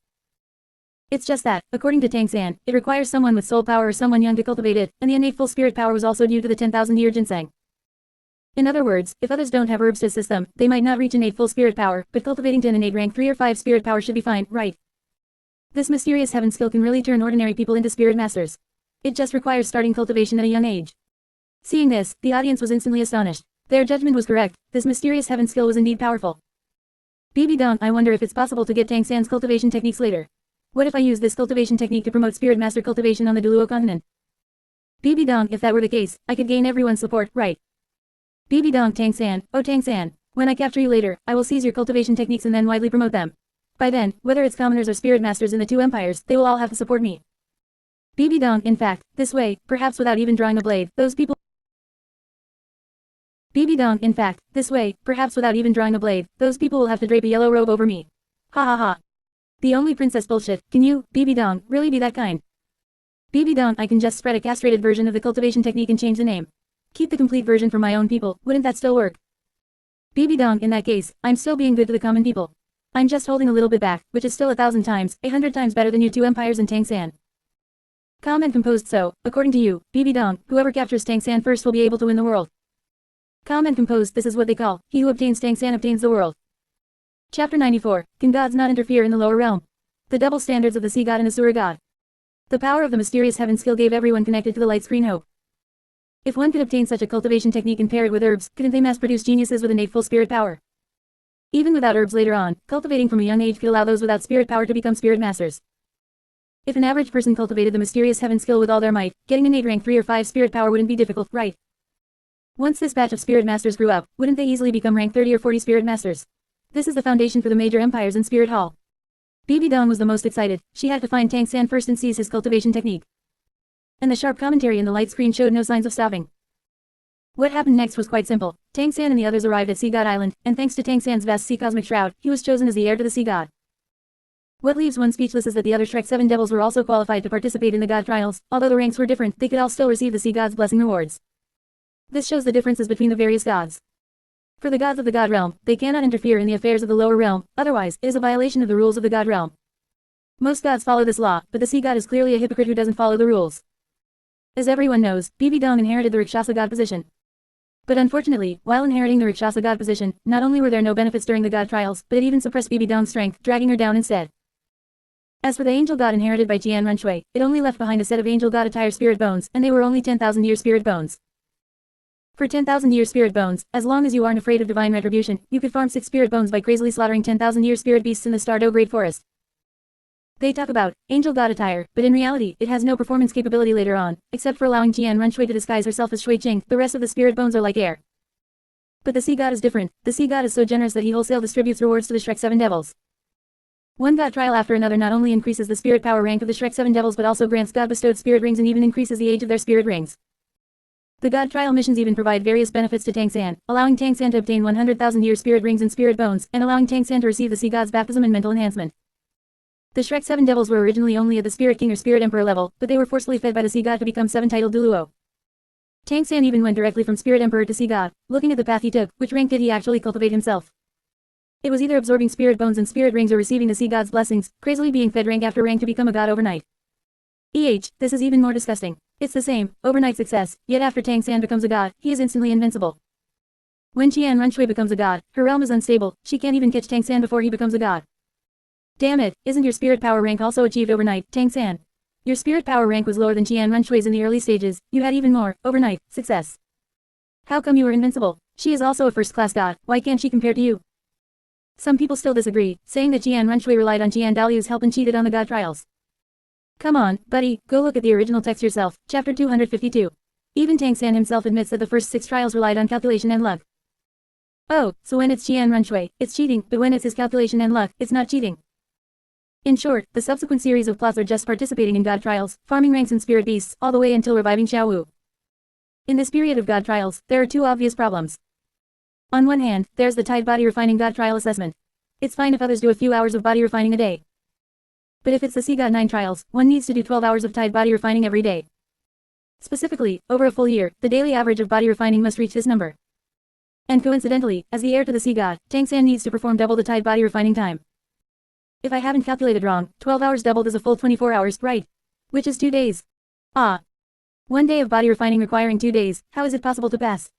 It's just that, according to Tang-san, it requires someone with soul power or someone young to cultivate it, and the innate full spirit power was also due to the 10,000-year ginseng. In other words, if others don't have herbs to assist them, they might not reach innate full spirit power, but cultivating to an innate rank 3 or 5 spirit power should be fine, right? This mysterious heaven skill can really turn ordinary people into spirit masters. It just requires starting cultivation at a young age. Seeing this, the audience was instantly astonished. Their judgment was correct, this mysterious heaven skill was indeed powerful. BB Dong, I wonder if it's possible to get Tang-san's cultivation techniques later. What if I use this cultivation technique to promote spirit master cultivation on the Duluo continent? BB Dong, if that were the case, I could gain everyone's support, right? BB Dong, Tang-san, oh Tang-san, when I capture you later, I will seize your cultivation techniques and then widely promote them. By then, whether it's commoners or spirit masters in the 2 empires, they will all have to support me. BB Dong, in fact, this way, perhaps without even drawing a blade, those people BB Dong, in fact, this way, perhaps without even drawing a blade, those people will have to drape a yellow robe over me. Ha ha ha. The only princess bullshit, can you, BB Dong, really be that kind? BB Dong, I can just spread a castrated version of the cultivation technique and change the name. Keep the complete version for my own people, wouldn't that still work? BB Dong, in that case, I'm still being good to the common people. I'm just holding a little bit back, which is still 1,000 times, 100 times better than you two empires and Tang-san. Calm and composed. So, according to you, BB Dong, whoever captures Tang-san first will be able to win the world. Calm and composed. This is what they call, he who obtains Tang-san obtains the world. Chapter 94, Can gods not interfere in the lower realm? The double standards of the sea god and asura god. The power of the mysterious heaven skill gave everyone connected to the light screen hope. If one could obtain such a cultivation technique and pair it with herbs, couldn't they mass-produce geniuses with innate full spirit power? Even without herbs later on, cultivating from a young age could allow those without spirit power to become spirit masters. If an average person cultivated the mysterious heaven skill with all their might, getting innate rank 3 or 5 spirit power wouldn't be difficult, right? Once this batch of spirit masters grew up, wouldn't they easily become rank 30 or 40 spirit masters? This is the foundation for the major empires in Spirit Hall. BB Dong was the most excited. She had to find Tang-san first and seize his cultivation technique. And the sharp commentary in the light screen showed no signs of stopping. What happened next was quite simple. Tang-san and the others arrived at Sea God Island, and thanks to Tang-san's vast sea cosmic shroud, he was chosen as the heir to the sea god. What leaves one speechless is that the other Shrek 7 devils were also qualified to participate in the god trials. Although the ranks were different, they could all still receive the sea god's blessing rewards. This shows the differences between the various gods. For the gods of the god realm, they cannot interfere in the affairs of the lower realm, otherwise, it is a violation of the rules of the god realm. Most gods follow this law, but the sea god is clearly a hypocrite who doesn't follow the rules. As everyone knows, BB Dong inherited the Rakshasa god position. But unfortunately, while inheriting the Rakshasa god position, not only were there no benefits during the god trials, but it even suppressed BB Dong's strength, dragging her down instead. As for the angel god inherited by N.A.N. it only left behind a set of angel god attire spirit bones, and they were only 10,000 year spirit bones. For 10,000 year spirit bones, as long as you aren't afraid of divine retribution, you could farm 6 spirit bones by crazily slaughtering 10,000 year spirit beasts in the Stardew Great Forest. They talk about angel god attire, but in reality, it has no performance capability later on, except for allowing N.A.N. to disguise herself as Shui Qing. The rest of the spirit bones are like air. But the sea god is different. The sea god is so generous that he wholesale distributes rewards to the Shrek 7 devils. One god trial after another not only increases the spirit power rank of the Shrek 7 devils but also grants god-bestowed spirit rings and even increases the age of their spirit rings. The god trial missions even provide various benefits to Tang-san, allowing Tang-san to obtain 100,000 year spirit rings and spirit bones, and allowing Tang-san to receive the sea god's baptism and mental enhancement. The Shrek 7 devils were originally only at the Spirit King or Spirit Emperor level, but they were forcefully fed by the sea god to become 7-titled Duluo. Tang-san even went directly from Spirit Emperor to sea god, looking at the path he took, which rank did he actually cultivate himself? It was either absorbing spirit bones and spirit rings or receiving the sea god's blessings, crazily being fed rank after rank to become a god overnight. This is even more disgusting. It's the same, overnight success, yet after Tang-san becomes a god, he is instantly invincible. When N.A.N. becomes a god, her realm is unstable, she can't even catch Tang-san before he becomes a god. Damn it, isn't your spirit power rank also achieved overnight, Tang-san? Your spirit power rank was lower than N.A.N. in the early stages, you had even more, overnight, success. How come you were invincible? She is also a first-class god, why can't she compare to you? Some people still disagree, saying that N.A.N. relied on Jian Dalu's help and cheated on the god trials. Come on, buddy, go look at the original text yourself, chapter 252. Even Tang-san himself admits that the first 6 trials relied on calculation and luck. Oh, so when it's N.A.N. it's cheating, but when it's his calculation and luck, it's not cheating. In short, the subsequent series of plots are just participating in god trials, farming ranks and spirit beasts, all the way until reviving Xiao Wu. In this period of god trials, there are 2 obvious problems. On one hand, there's the Tide Body Refining God Trial Assessment. It's fine if others do a few hours of body refining a day. But if it's the Sea God 9 trials, one needs to do 12 hours of Tide Body Refining every day. Specifically, over a full year, the daily average of body refining must reach this number. And coincidentally, as the heir to the Sea God, Tang-san needs to perform double the Tide Body Refining time. If I haven't calculated wrong, 12 hours doubled is a full 24 hours, right? Which is 2 days. Ah. 1 day of body refining requiring 2 days, how is it possible to pass?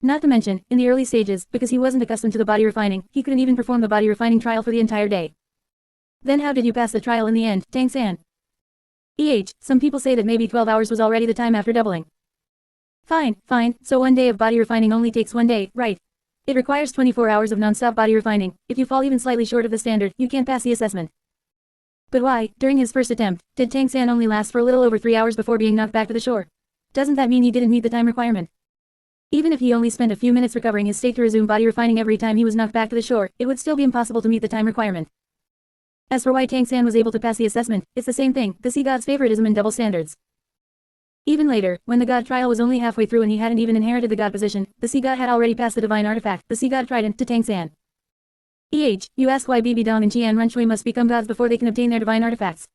Not to mention, in the early stages, because he wasn't accustomed to the body refining, he couldn't even perform the body refining trial for the entire day. Then how did you pass the trial in the end, Tang-san? Some people say that maybe 12 hours was already the time after doubling. Fine, so 1 day of body refining only takes 1 day, right? It requires 24 hours of non-stop body refining. If you fall even slightly short of the standard, you can't pass the assessment. But why, during his first attempt, did Tang-san only last for a little over 3 hours before being knocked back to the shore? Doesn't that mean he didn't meet the time requirement? Even if he only spent a few minutes recovering his state to resume body refining every time he was knocked back to the shore, it would still be impossible to meet the time requirement. As for why Tang-san was able to pass the assessment, it's the same thing, the sea god's favoritism and double standards. Even later, when the god trial was only halfway through and he hadn't even inherited the god position, the sea god had already passed the divine artifact, the sea god trident, to Tang-san. You ask why BB Dong and N.A.N. must become gods before they can obtain their divine artifacts.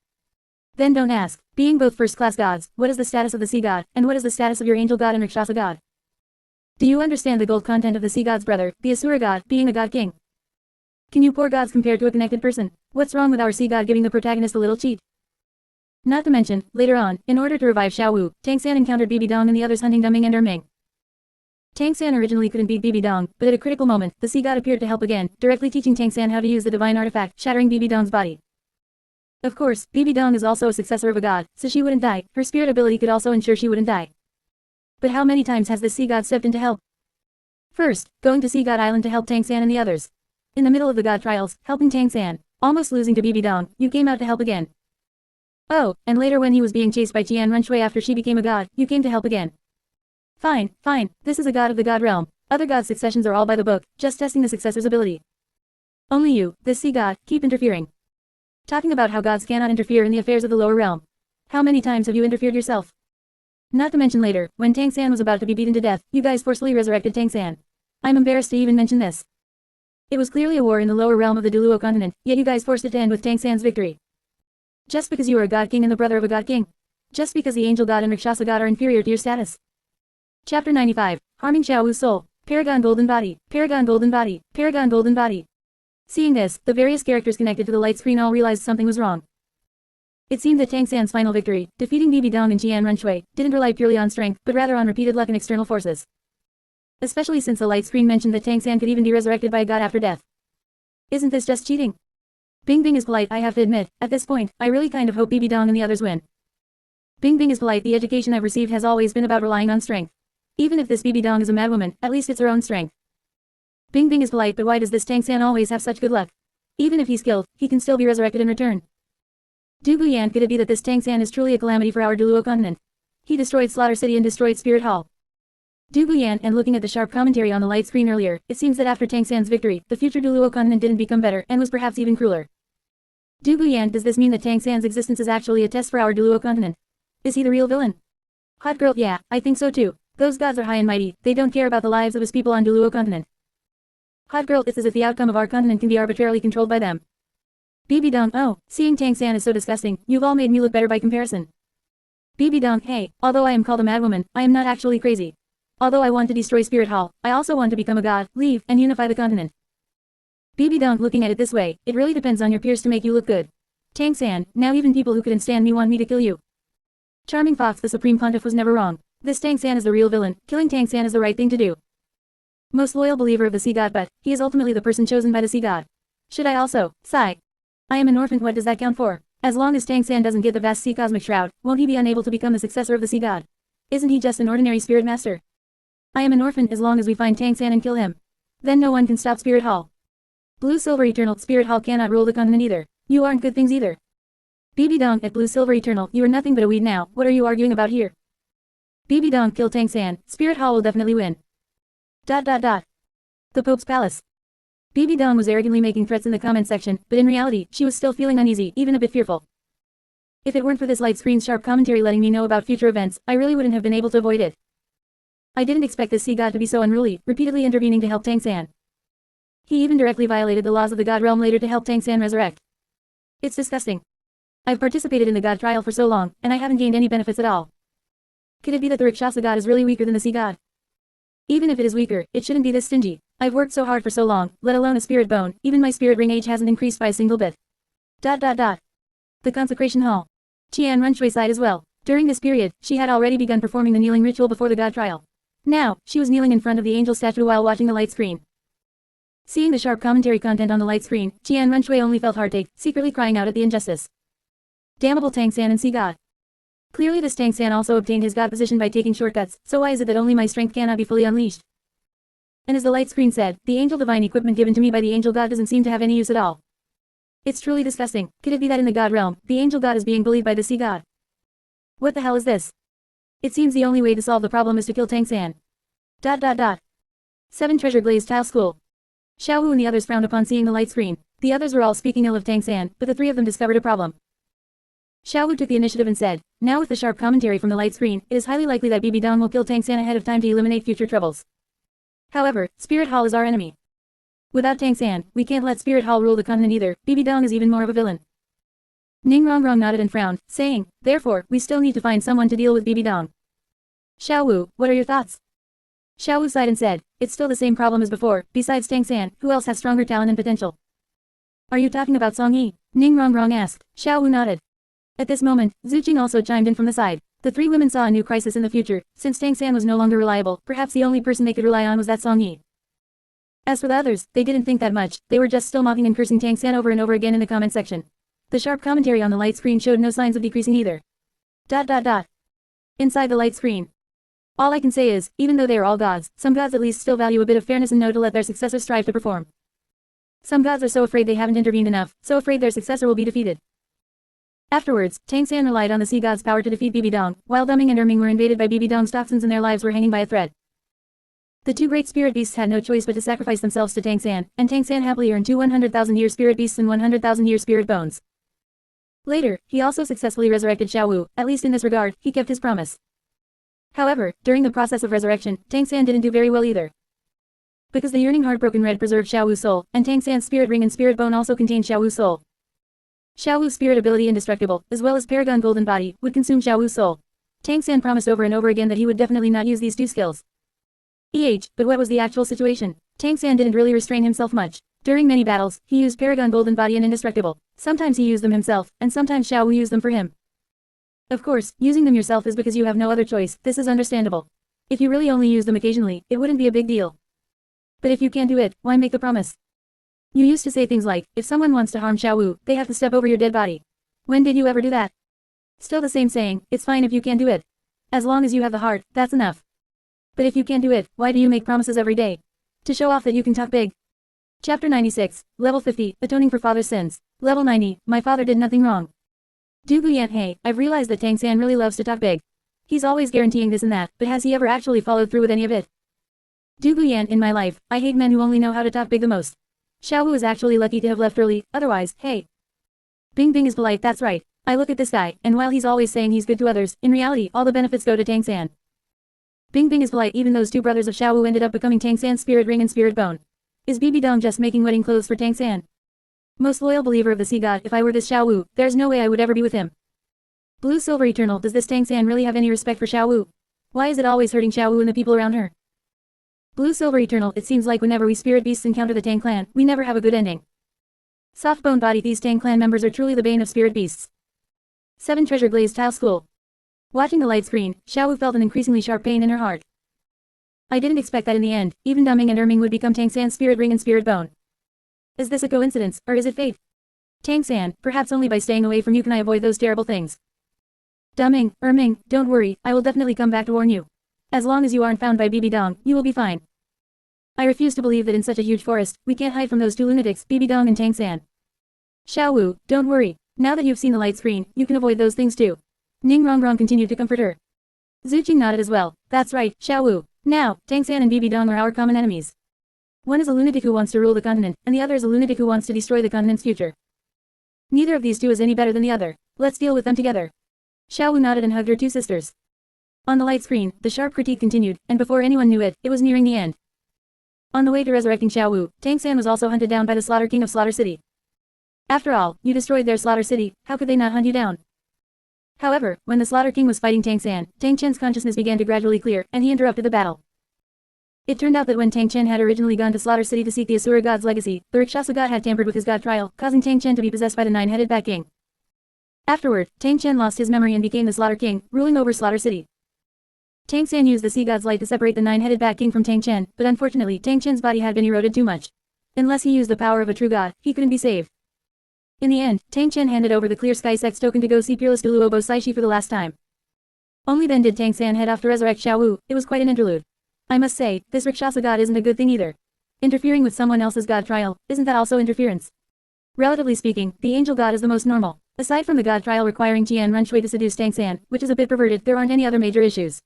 Then don't ask, being both first-class gods, what is the status of the sea god, and what is the status of your angel god and Rakshasa god? Do you understand the gold content of the sea god's brother, the asura god, being a god king? Can you poor gods compare to a connected person? What's wrong with our sea god giving the protagonist a little cheat? Not to mention, later on, in order to revive Xiao Wu, Tang San encountered Bibi Dong and the others hunting Dumming and Erming. Tang San originally couldn't beat Bibi Dong, but at a critical moment, the sea god appeared to help again, directly teaching Tang San how to use the divine artifact, shattering Bibi Dong's body. Of course, Bibi Dong is also a successor of a god, so she wouldn't die. Her spirit ability could also ensure she wouldn't die. But how many times has this sea god stepped in to help? First, going to Sea God Island to help Tang San and the others. In the middle of the god trials, helping Tang San, almost losing to Bibi Dong, you came out to help again. Oh, and later when he was being chased by N.A.N Shui after she became a god, you came to help again. Fine, fine, this is a god of the god realm. Other god successions are all by the book, just testing the successor's ability. Only you, this sea god, keep interfering. Talking about how gods cannot interfere in the affairs of the lower realm. How many times have you interfered yourself? Not to mention later, when Tang San was about to be beaten to death, you guys forcefully resurrected Tang San. I'm embarrassed to even mention this. It was clearly a war in the lower realm of the Duluo continent, yet you guys forced it to end with Tang San's victory. Just because you are a god king and the brother of a god king. Just because the angel god and Rakshasa god are inferior to your status. Chapter 95, Harming Xiao Wu's soul. Paragon Golden Body, Paragon Golden Body, Paragon Golden Body. Seeing this, the various characters connected to the light screen all realized something was wrong. It seemed that Tang San's final victory, defeating Bibi Dong and N.A.N Shui, didn't rely purely on strength, but rather on repeated luck and external forces. Especially since the light screen mentioned that Tang San could even be resurrected by a god after death. Isn't this just cheating? Bing Bing is polite, I have to admit. At this point, I really kind of hope Bibi Dong and the others win. Bing Bing is polite, the education I've received has always been about relying on strength. Even if this Bibi Dong is a madwoman, at least it's her own strength. Bing Bing is polite, but why does this Tang San always have such good luck? Even if he's killed, he can still be resurrected in return. Du Guyan, could it be that this Tang San is truly a calamity for our Duluo continent? He destroyed Slaughter City and destroyed Spirit Hall. Du Guyan, and looking at the sharp commentary on the light screen earlier, it seems that after Tang San's victory, the future Duluo continent didn't become better, and was perhaps even crueler. Du Guyan, does this mean that Tang San's existence is actually a test for our Duluo continent? Is he the real villain? Hot girl, yeah, I think so too. Those gods are high and mighty, they don't care about the lives of his people on Duluo continent. Hot girl, it's as if the outcome of our continent can be arbitrarily controlled by them. Bibi Dong, oh, seeing Tang San is so disgusting, you've all made me look better by comparison. Bibi Dong, hey, although I am called a madwoman, I am not actually crazy. Although I want to destroy Spirit Hall, I also want to become a god, leave, and unify the continent. Bibi Dong, looking at it this way, it really depends on your peers to make you look good. Tang San, now even people who couldn't stand me want me to kill you. Charming Fox, the Supreme Pontiff was never wrong. This Tang San is the real villain, killing Tang San is the right thing to do. Most loyal believer of the sea god, but he is ultimately the person chosen by the sea god. Should I also, sigh? I am an orphan, what does that count for? As long as Tang San doesn't get the vast sea cosmic shroud, won't he be unable to become the successor of the sea god? Isn't he just an ordinary spirit master? I am an orphan as long as we find Tang San and kill him. Then no one can stop Spirit Hall. Blue Silver Eternal, Spirit Hall cannot rule the continent either. You aren't good things either. Bibi Dong, at Blue Silver Eternal, you are nothing but a weed now, what are you arguing about here? Bibi Dong, kill Tang San, Spirit Hall will definitely win. ... The Pope's Palace. Bibi Dong was arrogantly making threats in the comment section, but in reality, she was still feeling uneasy, even a bit fearful. If it weren't for this light screen's sharp commentary letting me know about future events, I really wouldn't have been able to avoid it. I didn't expect this sea god to be so unruly, repeatedly intervening to help Tang San. He even directly violated the laws of the god realm later to help Tang San resurrect. It's disgusting. I've participated in the god trial for so long, and I haven't gained any benefits at all. Could it be that the Rakshasa god is really weaker than the sea god? Even if it is weaker, it shouldn't be this stingy. I've worked so hard for so long, let alone a spirit bone, even my spirit ring age hasn't increased by a single bit. ... The consecration hall. N.A.N Shui sighed as well. During this period, she had already begun performing the kneeling ritual before the god trial. Now, she was kneeling in front of the angel statue while watching the light screen. Seeing the sharp commentary content on the light screen, N.A.N Shui only felt heartache, secretly crying out at the injustice. Damnable Tang San and sea god. Clearly this Tang San also obtained his god position by taking shortcuts, so why is it that only my strength cannot be fully unleashed? And as the light screen said, the angel divine equipment given to me by the angel god doesn't seem to have any use at all. It's truly disgusting. Could it be that in the god realm, the angel god is being bullied by the sea god? What the hell is this? It seems the only way to solve the problem is to kill Tang San. ... 7 Treasure Glazed Tile School. Xiao Wu and the others frowned upon seeing the light screen. The others were all speaking ill of Tang San, but the 3 of them discovered a problem. Xiao Wu took the initiative and said, now with the sharp commentary from the light screen, it is highly likely that Bibi Dong will kill Tang San ahead of time to eliminate future troubles. However, Spirit Hall is our enemy. Without Tang San, we can't let Spirit Hall rule the continent either. Bibi Dong is even more of a villain. Ning Rongrong nodded and frowned, saying, therefore, we still need to find someone to deal with Bibi Dong. Xiao Wu, what are your thoughts? Xiao Wu sighed and said, it's still the same problem as before, besides Tang San, who else has stronger talent and potential? Are you talking about Song Yi? Ning Rongrong asked. Xiao Wu nodded. At this moment, Zhu Jing also chimed in from the side. The three women saw a new crisis in the future. Since Tang San was no longer reliable, perhaps the only person they could rely on was that Song Yi. As for the others, they didn't think that much. They were just still mocking and cursing Tang San over and over again in the comment section. The sharp commentary on the light screen showed no signs of decreasing either. ... Inside the light screen. All I can say is, even though they are all gods, some gods at least still value a bit of fairness and know to let their successors strive to perform. Some gods are so afraid they haven't intervened enough, so afraid their successor will be defeated. Afterwards, Tang San relied on the sea god's power to defeat Bibi Dong, while Dumming and Erming were invaded by Bibi Dong's toxins and their lives were hanging by a thread. The two great spirit beasts had no choice but to sacrifice themselves to Tang San, and Tang San happily earned 2 100,000-year spirit beasts and 100,000-year spirit bones. Later, he also successfully resurrected Xiao Wu. At least in this regard, he kept his promise. However, during the process of resurrection, Tang San didn't do very well either. Because the yearning heartbroken red preserved Xiao Wu's soul, and Tang San's spirit ring and spirit bone also contained Xiao Wu's soul. Xiao Wu's spirit ability indestructible, as well as Paragon golden body, would consume Xiao Wu's soul. Tang San promised over and over again that he would definitely not use these two skills. But what was the actual situation? Tang San didn't really restrain himself much. During many battles, he used Paragon golden body and indestructible. Sometimes he used them himself, and sometimes Xiao Wu used them for him. Of course, using them yourself is because you have no other choice. This is understandable. If you really only use them occasionally, it wouldn't be a big deal. But if you can't do it, why make the promise? You used to say things like, if someone wants to harm Xiao Wu, they have to step over your dead body. When did you ever do that? Still the same saying, it's fine if you can't do it. As long as you have the heart, that's enough. But if you can't do it, why do you make promises every day? To show off that you can talk big. Chapter 96, Level 50, Atoning for Father's Sins. Level 90, My father did nothing wrong. Du Guyan, hey, I've realized that Tang San really loves to talk big. He's always guaranteeing this and that, but has he ever actually followed through with any of it? Du Guyan, in my life, I hate men who only know how to talk big the most. Xiao Wu is actually lucky to have left early, otherwise, hey. Bing Bing is polite, that's right. I look at this guy, and while he's always saying he's good to others, in reality, all the benefits go to Tang San. Bing Bing is polite, even those two brothers of Xiao Wu ended up becoming Tang San's spirit ring and spirit bone. Is Bibi Dong just making wedding clothes for Tang San? Most loyal believer of the sea god, if I were this Xiao Wu, there's no way I would ever be with him. Blue Silver Eternal, does this Tang San really have any respect for Xiao Wu? Why is it always hurting Xiao Wu and the people around her? Blue Silver Eternal, it seems like whenever we spirit beasts encounter the Tang clan, we never have a good ending. Soft bone body, these Tang clan members are truly the bane of spirit beasts. 7 Treasure Glazed Tile School. Watching the light screen, Xiao Wu felt an increasingly sharp pain in her heart. I didn't expect that in the end, even Dumming and Erming would become Tang San's spirit ring and spirit bone. Is this a coincidence, or is it fate? Tang San, perhaps only by staying away from you can I avoid those terrible things. Dumming, Erming, don't worry, I will definitely come back to warn you. As long as you aren't found by Bibi Dong, you will be fine. I refuse to believe that in such a huge forest, we can't hide from those two lunatics, Bibi Dong and Tang San. Xiao Wu, don't worry. Now that you've seen the light screen, you can avoid those things too. Ning Rongrong continued to comfort her. Zhu Jing nodded as well. That's right, Xiao Wu. Now, Tang San and Bibi Dong are our common enemies. One is a lunatic who wants to rule the continent, and the other is a lunatic who wants to destroy the continent's future. Neither of these two is any better than the other. Let's deal with them together. Xiao Wu nodded and hugged her two sisters. On the light screen, the sharp critique continued, and before anyone knew it, it was nearing the end. On the way to resurrecting Xiao Wu, Tang San was also hunted down by the Slaughter King of Slaughter City. After all, you destroyed their Slaughter City, how could they not hunt you down? However, when the Slaughter King was fighting Tang San, Tang Chen's consciousness began to gradually clear, and he interrupted the battle. It turned out that when Tang Chen had originally gone to Slaughter City to seek the Asura god's legacy, the Rakshasa god had tampered with his god trial, causing Tang Chen to be possessed by the 9-headed Bat King. Afterward, Tang Chen lost his memory and became the Slaughter King, ruling over Slaughter City. Tang San used the sea god's light to separate the 9-headed Bat King from Tang Chen, but unfortunately Tang Chen's body had been eroded too much. Unless he used the power of a true god, he couldn't be saved. In the end, Tang Chen handed over the Clear Sky Sect's token to go see Peerless Duluo Bo Saishi for the last time. Only then did Tang San head off to resurrect Xiao Wu. It was quite an interlude. I must say, this Rakshasa god isn't a good thing either. Interfering with someone else's god trial, isn't that also interference? Relatively speaking, the angel god is the most normal. Aside from the god trial requiring Tian Runshui to seduce Tang San, which is a bit perverted, there aren't any other major issues.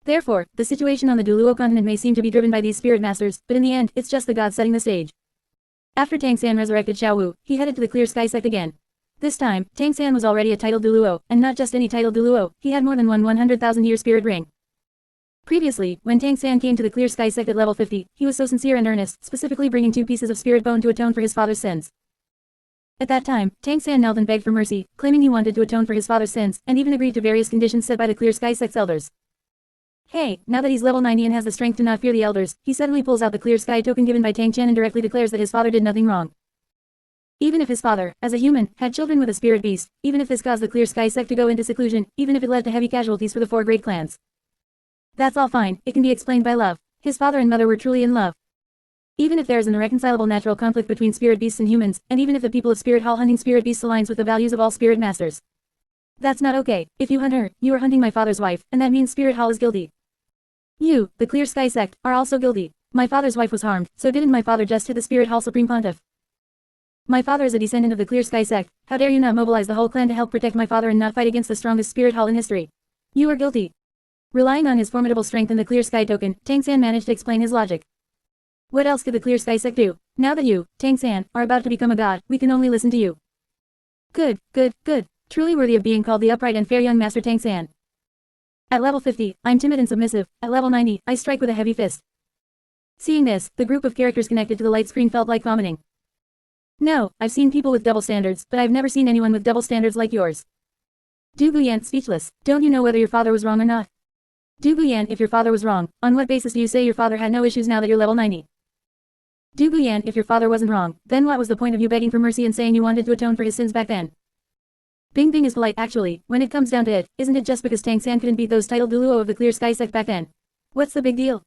Therefore, the situation on the Duluo continent may seem to be driven by these spirit masters, but in the end, it's just the gods setting the stage. After Tang San resurrected Xiao Wu, he headed to the Clear Sky Sect again. This time, Tang San was already a titled Duluo, and not just any titled Duluo, he had more than one 100,000-year spirit ring. Previously, when Tang San came to the Clear Sky Sect at level 50, he was so sincere and earnest, specifically bringing 2 pieces of spirit bone to atone for his father's sins. At that time, Tang San knelt and begged for mercy, claiming he wanted to atone for his father's sins, and even agreed to various conditions set by the Clear Sky Sect's elders. Hey, now that he's level 90 and has the strength to not fear the elders, he suddenly pulls out the Clear Sky token given by Tang Chen and directly declares that his father did nothing wrong. Even if his father, as a human, had children with a spirit beast, even if this caused the Clear Sky sect to go into seclusion, even if it led to heavy casualties for the 4 great clans. That's all fine, it can be explained by love. His father and mother were truly in love. Even if there is an irreconcilable natural conflict between spirit beasts and humans, and even if the people of Spirit Hall hunting spirit beasts aligns with the values of all spirit masters. That's not okay. If you hunt her, you are hunting my father's wife, and that means Spirit Hall is guilty. You, the Clear Sky sect, are also guilty. My father's wife was harmed, so didn't my father just hit the Spirit Hall Supreme Pontiff? My father is a descendant of the Clear Sky sect. How dare you not mobilize the whole clan to help protect my father and not fight against the strongest Spirit Hall in history? You are guilty. Relying on his formidable strength and the Clear Sky token, Tang-san managed to explain his logic. What else could the Clear Sky sect do? Now that you, Tang-san, are about to become a god, we can only listen to you. Good, good, good. Truly worthy of being called the upright and fair young Master Tang-san. At level 50, I'm timid and submissive. At level 90, I strike with a heavy fist. Seeing this, the group of characters connected to the light screen felt like vomiting. No, I've seen people with double standards, but I've never seen anyone with double standards like yours. Du Guyan, speechless. Don't you know whether your father was wrong or not? Du Guyan, if your father was wrong, on what basis do you say your father had no issues now that you're level 90? Du Guyan, if your father wasn't wrong, then what was the point of you begging for mercy and saying you wanted to atone for his sins back then? Bing Bing is polite actually, when it comes down to it, isn't it just because Tang-san couldn't beat those titled Duluo of the Clear Sky sect back then? What's the big deal?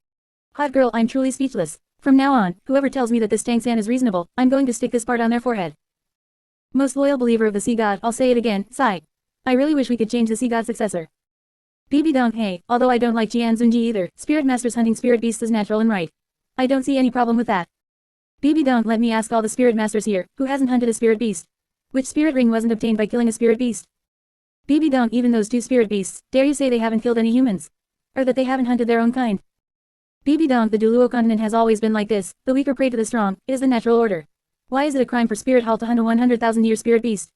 Hot girl, I'm truly speechless. From now on, whoever tells me that this Tang-san is reasonable, I'm going to stick this part on their forehead. Most loyal believer of the Sea God, I'll say it again, sigh. I really wish we could change the Sea God successor. BB Dong, hey, although I don't like Jian Zunji either, Spirit Masters hunting spirit beasts is natural and right. I don't see any problem with that. BB Dong, let me ask all the Spirit Masters here, who hasn't hunted a spirit beast? Which spirit ring wasn't obtained by killing a spirit beast? BB Dong, even those 2 spirit beasts, dare you say they haven't killed any humans? Or that they haven't hunted their own kind? BB Dong, the Duluo continent has always been like this, the weaker prey to the strong, it is the natural order. Why is it a crime for Spirit Hall to hunt a 100,000-year spirit beast?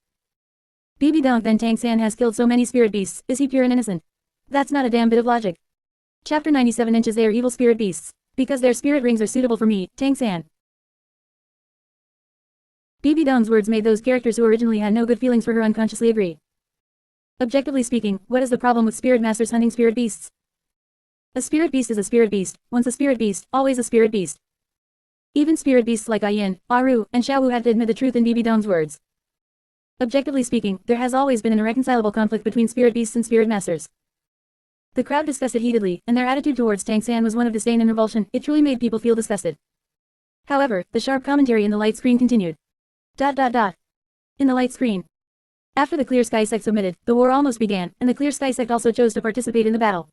BB Dong, then Tang-san has killed so many spirit beasts, is he pure and innocent? That's not a damn bit of logic. Chapter 97 inches they are evil spirit beasts. Because their spirit rings are suitable for me, Tang-san. BB Dong's words made those characters who originally had no good feelings for her unconsciously agree. Objectively speaking, what is the problem with spirit masters hunting spirit beasts? A spirit beast is a spirit beast. Once a spirit beast, always a spirit beast. Even spirit beasts like Ian, Aru, and Xiaowu had to admit the truth in BB Dong's words. Objectively speaking, there has always been an irreconcilable conflict between spirit beasts and spirit masters. The crowd discussed it heatedly, and their attitude towards Tang-san was one of disdain and revulsion. It truly made people feel disgusted. However, the sharp commentary in the light screen continued. In the light screen. After the Clear Sky sect submitted, the war almost began, and the Clear Sky sect also chose to participate in the battle.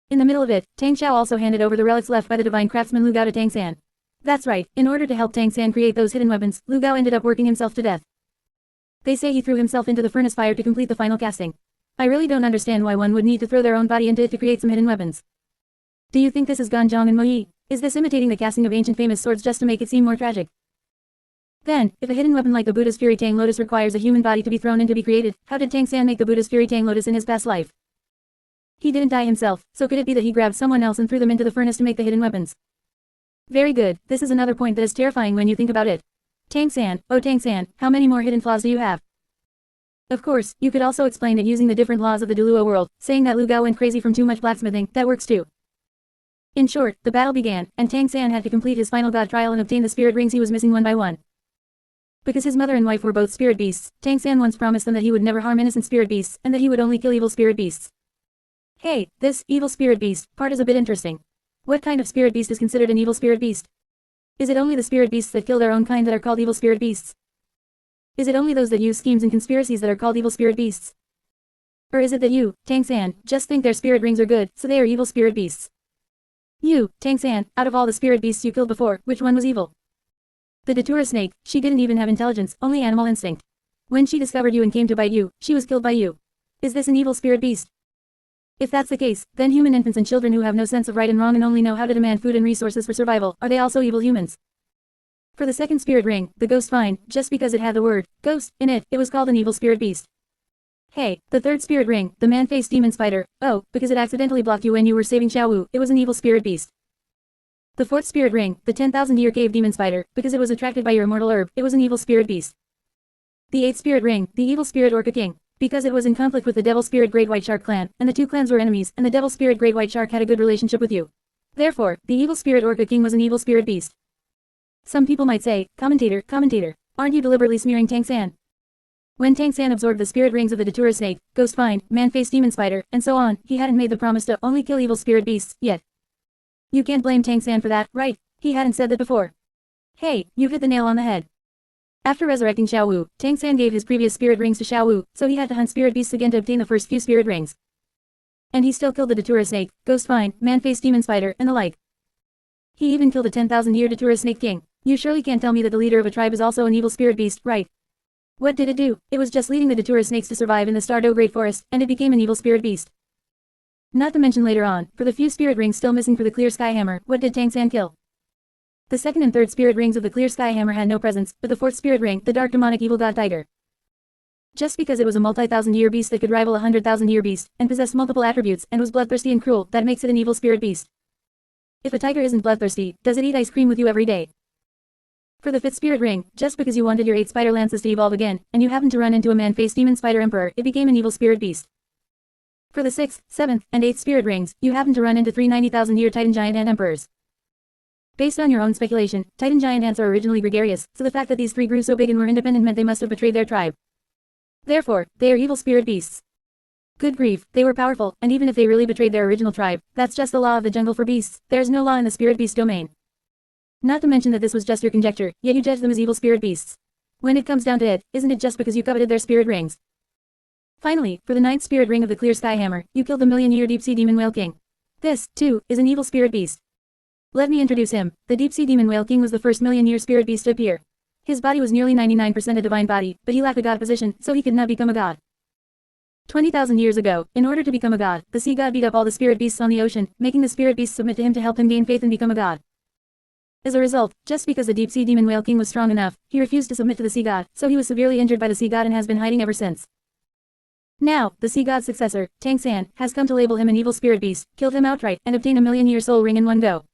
In the middle of it, Tang Xiao also handed over the relics left by the divine craftsman Lu Gao to Tang-san. That's right, in order to help Tang-san create those hidden weapons, Lu Gao ended up working himself to death. They say he threw himself into the furnace fire to complete the final casting. I really don't understand why one would need to throw their own body into it to create some hidden weapons. Do you think this is Ganzhong and Moyi? Is this imitating the casting of ancient famous swords just to make it seem more tragic? Then, if a hidden weapon like the Buddha's Fury Tang Lotus requires a human body to be thrown in to be created, how did Tang-san make the Buddha's Fury Tang Lotus in his past life? He didn't die himself, so could it be that he grabbed someone else and threw them into the furnace to make the hidden weapons? Very good, this is another point that is terrifying when you think about it. Tang-san, oh Tang-san, how many more hidden flaws do you have? Of course, you could also explain it using the different laws of the Duluo world, saying that Lu Gao went crazy from too much blacksmithing, that works too. In short, the battle began, and Tang-san had to complete his final god trial and obtain the spirit rings he was missing one by one. Because his mother and wife were both spirit beasts, Tang-san once promised them that he would never harm innocent spirit beasts, and that he would only kill evil spirit beasts. Hey, this evil spirit beast part is a bit interesting. What kind of spirit beast is considered an evil spirit beast? Is it only the spirit beasts that kill their own kind that are called evil spirit beasts? Is it only those that use schemes and conspiracies that are called evil spirit beasts? Or is it that you, Tang-san, just think their spirit rings are good, so they are evil spirit beasts? You, Tang-san, out of all the spirit beasts you killed before, which one was evil? The Datura snake, she didn't even have intelligence, only animal instinct. When she discovered you and came to bite you, she was killed by you. Is this an evil spirit beast? If that's the case, then human infants and children who have no sense of right and wrong and only know how to demand food and resources for survival, are they also evil humans? For the second spirit ring, the ghost vine, just because it had the word, ghost, in it, it was called an evil spirit beast. Hey, the third spirit ring, the man-faced demon spider, oh, because it accidentally blocked you when you were saving Xiaowu, it was an evil spirit beast. The fourth spirit ring, the 10,000-year cave demon spider, because it was attracted by your immortal herb, it was an evil spirit beast. The eighth spirit ring, the evil spirit orca king, because it was in conflict with the devil spirit great white shark clan, and the two clans were enemies, and the devil spirit great white shark had a good relationship with you. Therefore, the evil spirit orca king was an evil spirit beast. Some people might say, commentator, Aren't you deliberately smearing Tang-san? When Tang-san absorbed the spirit rings of the Datura snake, ghost vine, man-faced demon spider, and so on, he hadn't made the promise to only kill evil spirit beasts, yet. You can't blame Tang-san for that, right? He hadn't said that before. Hey, you've hit the nail on the head. After resurrecting Xiao Wu, Tang-san gave his previous spirit rings to Xiao Wu, so he had to hunt spirit beasts again to obtain the first few spirit rings. And he still killed the Datura snake, ghost vine, man-faced demon spider, and the like. He even killed a 10,000-year Datura snake king. You surely can't tell me that the leader of a tribe is also an evil spirit beast, right? What did it do? It was just leading the Datura snakes to survive in the Stardew Great Forest, and it became an evil spirit beast. Not to mention later on, for the few spirit rings still missing for the Clear Sky Hammer, what did Tang-san kill? The second and third spirit rings of the Clear Sky Hammer had no presence, but the fourth spirit ring, the dark demonic evil god tiger. Just because it was a multi-thousand-year beast that could rival a 100,000-year beast, and possessed multiple attributes, and was bloodthirsty and cruel, that makes it an evil spirit beast. If a tiger isn't bloodthirsty, does it eat ice cream with you every day? For the fifth spirit ring, just because you wanted your 8 spider lances to evolve again, and you happened to run into a man-faced demon spider emperor, it became an evil spirit beast. For the 6th, 7th, and 8th spirit rings, you happened to run into 3 90,000-year Titan giant ant emperors. Based on your own speculation, Titan giant ants are originally gregarious, so the fact that these 3 grew so big and were independent meant they must have betrayed their tribe. Therefore, they are evil spirit beasts. Good grief, they were powerful, and even if they really betrayed their original tribe, that's just the law of the jungle for beasts, there is no law in the spirit beast domain. Not to mention that this was just your conjecture, yet you judge them as evil spirit beasts. When it comes down to it, isn't it just because you coveted their spirit rings? Finally, for the 9th spirit ring of the Clear Sky Hammer, you killed the million-year Deep-Sea Demon Whale King. This, too, is an evil spirit beast. Let me introduce him. The Deep-Sea Demon Whale King was the first million-year spirit beast to appear. His body was nearly 99% a divine body, but he lacked a god position, so he could not become a god. 20,000 years ago, in order to become a god, the sea god beat up all the spirit beasts on the ocean, making the spirit beasts submit to him to help him gain faith and become a god. As a result, just because the Deep-Sea Demon Whale King was strong enough, he refused to submit to the sea god, so he was severely injured by the sea god and has been hiding ever since. Now, the sea god's successor, Tang-san, has come to label him an evil spirit beast, killed him outright, and obtain a million-year soul ring in one go.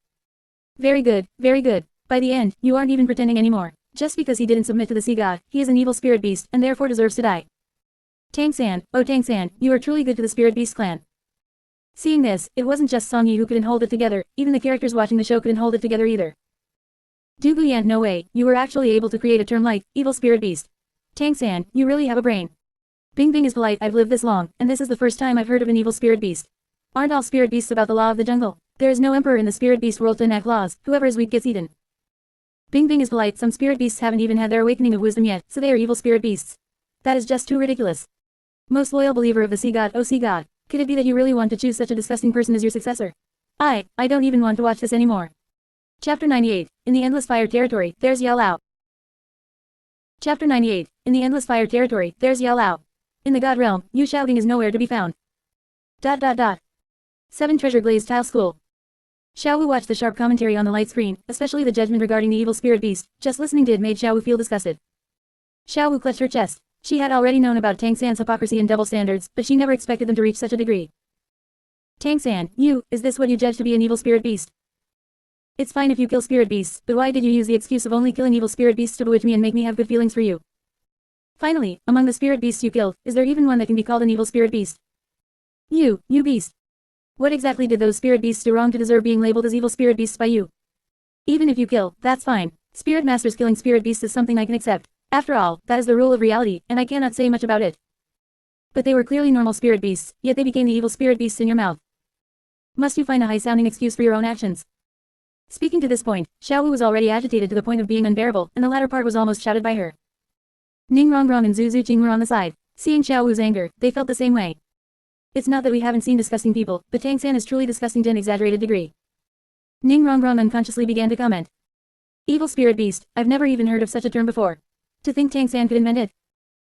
Very good, very good. By the end, you aren't even pretending anymore. Just because he didn't submit to the sea god, he is an evil spirit beast, and therefore deserves to die. Tang-san, oh Tang-san, you are truly good to the spirit beast clan. Seeing this, it wasn't just Song Yi who couldn't hold it together, even the characters watching the show couldn't hold it together either. Du Guyan, no way, you were actually able to create a term like, evil spirit beast. Tang-san, you really have a brain. Bing Bing is polite, I've lived this long, and this is the first time I've heard of an evil spirit beast. Aren't all spirit beasts about the law of the jungle? There is no emperor in the spirit beast world to enact laws, whoever is weak gets eaten. Bing Bing is polite, some spirit beasts haven't even had their awakening of wisdom yet, so they are evil spirit beasts. That is just too ridiculous. Most loyal believer of the sea god, oh sea god, could it be that you really want to choose such a disgusting person as your successor? I don't even want to watch this anymore. Chapter 98, in the Endless Fire Territory, there's Yao Lao. Chapter 98, in the Endless Fire Territory, there's Yao Lao. In the god realm, Yu Shaogang is nowhere to be found. 7 Treasure Glazed Tile School. Xiao Wu watched the sharp commentary on the light screen, especially the judgment regarding the evil spirit beast. Just listening to it made Xiao Wu feel disgusted. Xiao Wu clutched her chest. She had already known about Tang-san's hypocrisy and double standards, but she never expected them to reach such a degree. Tang-san, is this what you judge to be an evil spirit beast? It's fine if you kill spirit beasts, but why did you use the excuse of only killing evil spirit beasts to bewitch me and make me have good feelings for you? Finally, among the spirit beasts you killed, is there even one that can be called an evil spirit beast? You beast. What exactly did those spirit beasts do wrong to deserve being labeled as evil spirit beasts by you? Even if you kill, that's fine. Spirit masters killing spirit beasts is something I can accept. After all, that is the rule of reality, and I cannot say much about it. But they were clearly normal spirit beasts, yet they became the evil spirit beasts in your mouth. Must you find a high-sounding excuse for your own actions? Speaking to this point, Xiao Wu was already agitated to the point of being unbearable, and the latter part was almost shouted by her. Ning Rongrong and Zhu Zuqing were on the side. Seeing Xiao Wu's anger, they felt the same way. It's not that we haven't seen disgusting people, but Tang-san is truly disgusting to an exaggerated degree. Ning Rongrong unconsciously began to comment. Evil spirit beast, I've never even heard of such a term before. To think Tang-san could invent it.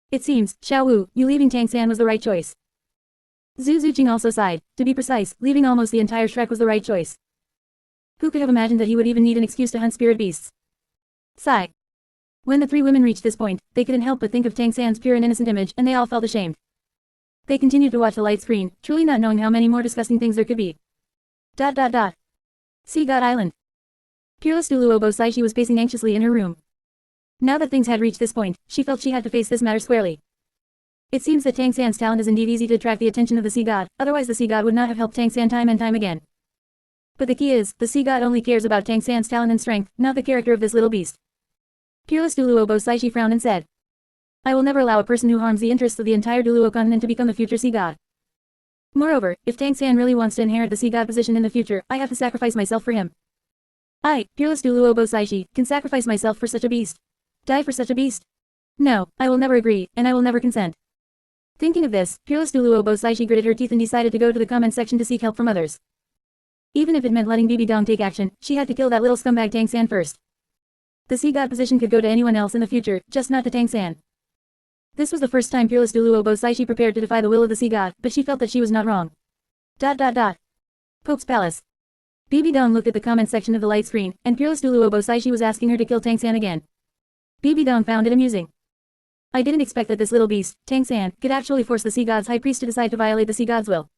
It seems, Xiao Wu, you leaving Tang-san was the right choice. Zhu Zuqing also sighed. To be precise, leaving almost the entire Shrek was the right choice. Who could have imagined that he would even need an excuse to hunt spirit beasts? Sigh. When the 3 women reached this point, they couldn't help but think of Tang-san's pure and innocent image, and they all felt ashamed. They continued to watch the light screen, truly not knowing how many more disgusting things there could be. Sea God Island. Peerless Duluo Bosaishi was pacing anxiously in her room. Now that things had reached this point, she felt she had to face this matter squarely. It seems that Tang-san's talent is indeed easy to attract the attention of the sea god, otherwise the sea god would not have helped Tang-san time and time again. But the key is, the sea god only cares about Tang-san's talent and strength, not the character of this little beast. Peerless Duluo Bosaishi frowned and said. I will never allow a person who harms the interests of the entire Duluo continent to become the future sea god. Moreover, if Tang-san really wants to inherit the sea god position in the future, I have to sacrifice myself for him. I, Peerless Duluo Bosaishi, can sacrifice myself for such a beast. Die for such a beast? No, I will never agree, and I will never consent. Thinking of this, Peerless Duluo Bosaishi gritted her teeth and decided to go to the comment section to seek help from others. Even if it meant letting Bibi Dong take action, she had to kill that little scumbag Tang-san first. The sea god position could go to anyone else in the future, just not to Tang-san. This was the first time Peerless Duluo Bosaishi prepared to defy the will of the sea god, but she felt that she was not wrong. Pope's Palace. Bibi Dong looked at the comment section of the light screen, and Peerless Duluo Bosaishi was asking her to kill Tang-san again. Bibi Dong found it amusing. I didn't expect that this little beast, Tang-san, could actually force the sea god's high priest to decide to violate the sea god's will.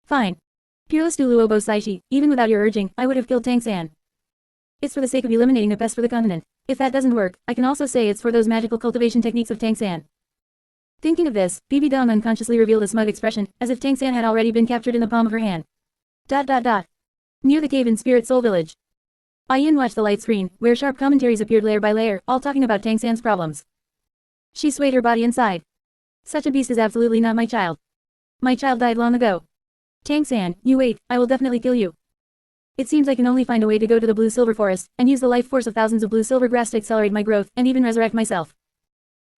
Fine. Peerless Duluo Bosaishi, even without your urging, I would have killed Tang-san. It's for the sake of eliminating the pest for the continent. If that doesn't work, I can also say it's for those magical cultivation techniques of Tang-san. Thinking of this, Bibi Dong unconsciously revealed a smug expression, as if Tang-san had already been captured in the palm of her hand. Near the cave in Spirit Soul Village. Ayin watched the light screen, where sharp commentaries appeared layer by layer, all talking about Tang-san's problems. She swayed her body and sighed. Such a beast is absolutely not my child. My child died long ago. Tang-san, you wait, I will definitely kill you. It seems I can only find a way to go to the Blue Silver Forest, and use the life force of thousands of blue silver grass to accelerate my growth, and even resurrect myself.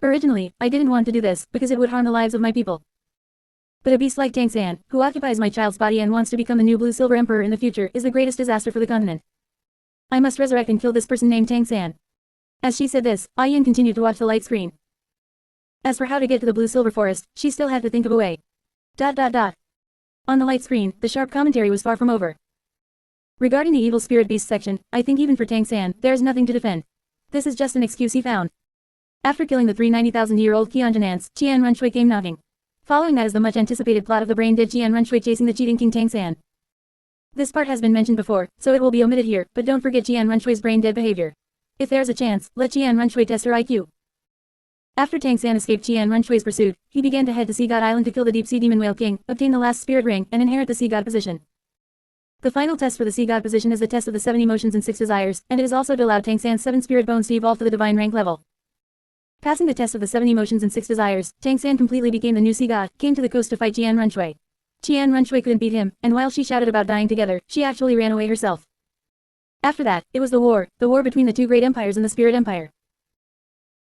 Originally, I didn't want to do this, because it would harm the lives of my people. But a beast like Tang-san, who occupies my child's body and wants to become the new Blue Silver Emperor in the future, is the greatest disaster for the continent. I must resurrect and kill this person named Tang-san. As she said this, Ayin continued to watch the light screen. As for how to get to the Blue Silver Forest, she still had to think of a way. On the light screen, the sharp commentary was far from over. Regarding the evil spirit beast section, I think even for Tang-san, there is nothing to defend. This is just an excuse he found. After killing the 390,000-year-old Qianjin ants, Qian Runshui came knocking. Following that is the much-anticipated plot of the brain-dead Qian Runshui chasing the cheating King Tang-san. This part has been mentioned before, so it will be omitted here, but don't forget Qian Runshui's brain-dead behavior. If there's a chance, let Qian Runshui test her IQ. After Tang-san escaped Qian Runshui's pursuit, he began to head to Sea God Island to kill the deep-sea demon whale king, obtain the last spirit ring, and inherit the sea god position. The final test for the sea god position is the test of the 7 emotions and 6 desires, and it is also to allow Tang-san's 7 spirit bones to evolve to the divine rank level. Passing the test of the 7 emotions and 6 desires, Tang-san completely became the new sea god, came to the coast to fight Qian Runshui. Qian Runshui couldn't beat him, and while she shouted about dying together, she actually ran away herself. After that, it was the war between the two great empires and the Spirit Empire.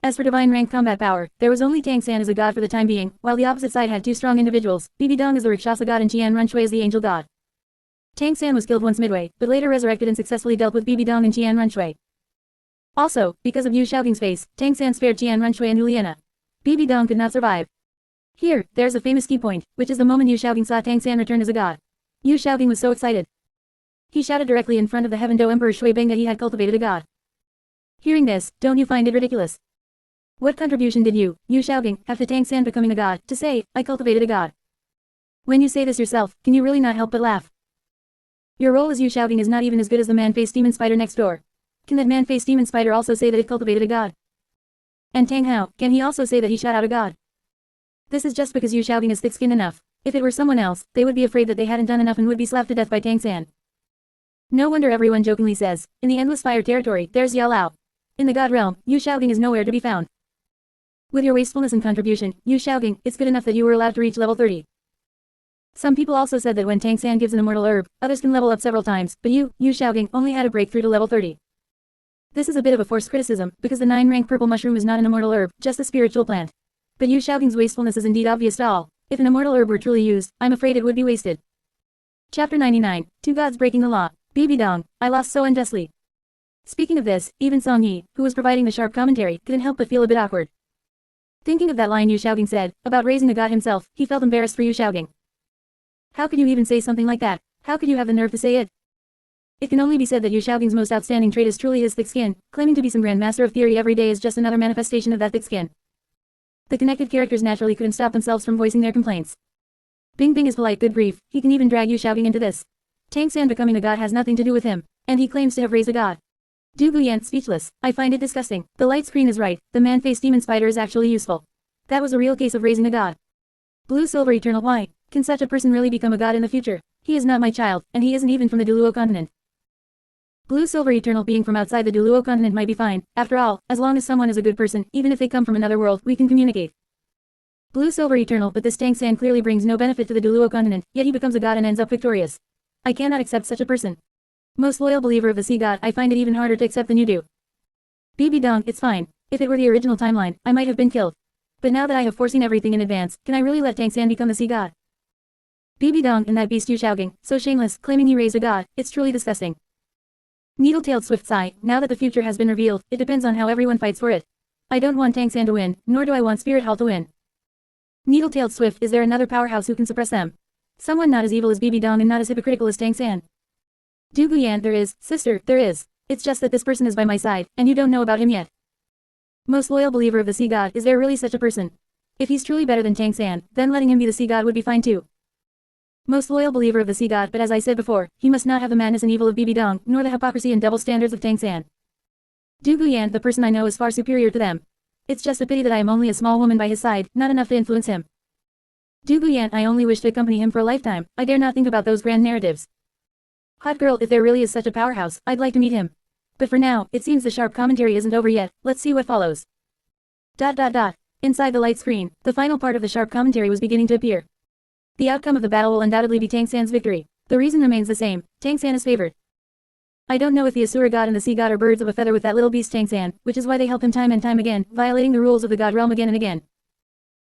As for divine rank combat power, there was only Tang-san as a god for the time being, while the opposite side had 2 strong individuals, Bibi Dong as the Rakshasa god and Qian Runshui as the angel god. Tang-san was killed once midway, but later resurrected and successfully dealt with Bibi Dong and Qian Runshui. Also, because of Yu Xiaoging's face, Tang-san spared Qian Runshui and Juliana. Bibi Dong could not survive. Here, there's a famous key point, which is the moment Yu Xiaoging saw Tang-san return as a god. Yu Xiaoging was so excited. He shouted directly in front of the Heaven Do Emperor Shui Beng that he had cultivated a god. Hearing this, don't you find it ridiculous? What contribution did you, Yu Xiaoging, have to Tang-san becoming a god, to say, I cultivated a god? When you say this yourself, can you really not help but laugh? Your role as Yu Xiaoging is not even as good as the man-faced demon spider next door. Can that man-faced demon spider also say that it cultivated a god? And Tang Hao, can he also say that he shot out a god? This is just because Yu Xiaoging is thick-skinned enough. If it were someone else, they would be afraid that they hadn't done enough and would be slapped to death by Tang-san. No wonder everyone jokingly says, in the endless fire territory, there's Yao Lao. In the god realm, Yu Xiaoging is nowhere to be found. With your wastefulness and contribution, Yu Xiaoging, it's good enough that you were allowed to reach level 30. Some people also said that when Tang-san gives an immortal herb, others can level up several times, but Yu Xiaoging, only had a breakthrough to level 30. This is a bit of a forced criticism, because the 9-rank purple mushroom is not an immortal herb, just a spiritual plant. But Yu Xiaoging's wastefulness is indeed obvious to all. If an immortal herb were truly used, I'm afraid it would be wasted. Chapter 99, 2 Gods Breaking the Law. Bibi Dong, I lost so unjustly. Speaking of this, even Song Yi, who was providing the sharp commentary, couldn't help but feel a bit awkward. Thinking of that line Yu Xiaoging said, about raising the god himself, he felt embarrassed for Yu Xiaoging. How could you even say something like that? How could you have the nerve to say it? It can only be said that Yu Xiaoging's most outstanding trait is truly his thick skin. Claiming to be some grand master of theory every day is just another manifestation of that thick skin. The connected characters naturally couldn't stop themselves from voicing their complaints. Bing Bing is polite, good grief, he can even drag Yu Xiaoging into this. Tang-san becoming a god has nothing to do with him, and he claims to have raised a god. Du Guyan, speechless, I find it disgusting. The light screen is right, the man-faced demon spider is actually useful. That was a real case of raising a god. Blue Silver Eternal, why? Can such a person really become a god in the future? He is not my child, and he isn't even from the Duluo continent. Blue Silver Eternal being from outside the Duluo continent might be fine. After all, as long as someone is a good person, even if they come from another world, we can communicate. Blue Silver Eternal, but this Tang-san clearly brings no benefit to the Duluo continent, yet he becomes a god and ends up victorious. I cannot accept such a person. Most loyal believer of the sea god, I find it even harder to accept than you do. BB Dong, it's fine. If it were the original timeline, I might have been killed. But now that I have foreseen everything in advance, can I really let Tang-san become the sea god? BB Dong and that beast Yu Xiaoging, so shameless, claiming he raised a god, it's truly disgusting. Needle-tailed Swift sigh, now that the future has been revealed, it depends on how everyone fights for it. I don't want Tang-san to win, nor do I want Spirit Hall to win. Needle-tailed Swift, is there another powerhouse who can suppress them? Someone not as evil as BB Dong and not as hypocritical as Tang-san. Du Guyan, there is, sister, there is. It's just that this person is by my side, and you don't know about him yet. Most loyal believer of the sea god, is there really such a person? If he's truly better than Tang-san, then letting him be the sea god would be fine too. Most loyal believer of the sea god, but as I said before, he must not have the madness and evil of BB Dong, nor the hypocrisy and double standards of Tang-san. Du Guyan, the person I know is far superior to them. It's just a pity that I am only a small woman by his side, not enough to influence him. Du Guyan, I only wish to accompany him for a lifetime, I dare not think about those grand narratives. Hot girl, if there really is such a powerhouse, I'd like to meet him. But for now, it seems the sharp commentary isn't over yet, let's see what follows. Inside the light screen, the final part of the sharp commentary was beginning to appear. The outcome of the battle will undoubtedly be Tang-san's victory. The reason remains the same, Tang-san is favored. I don't know if the Asura god and the sea god are birds of a feather with that little beast Tang-san, which is why they help him time and time again, violating the rules of the god realm again and again.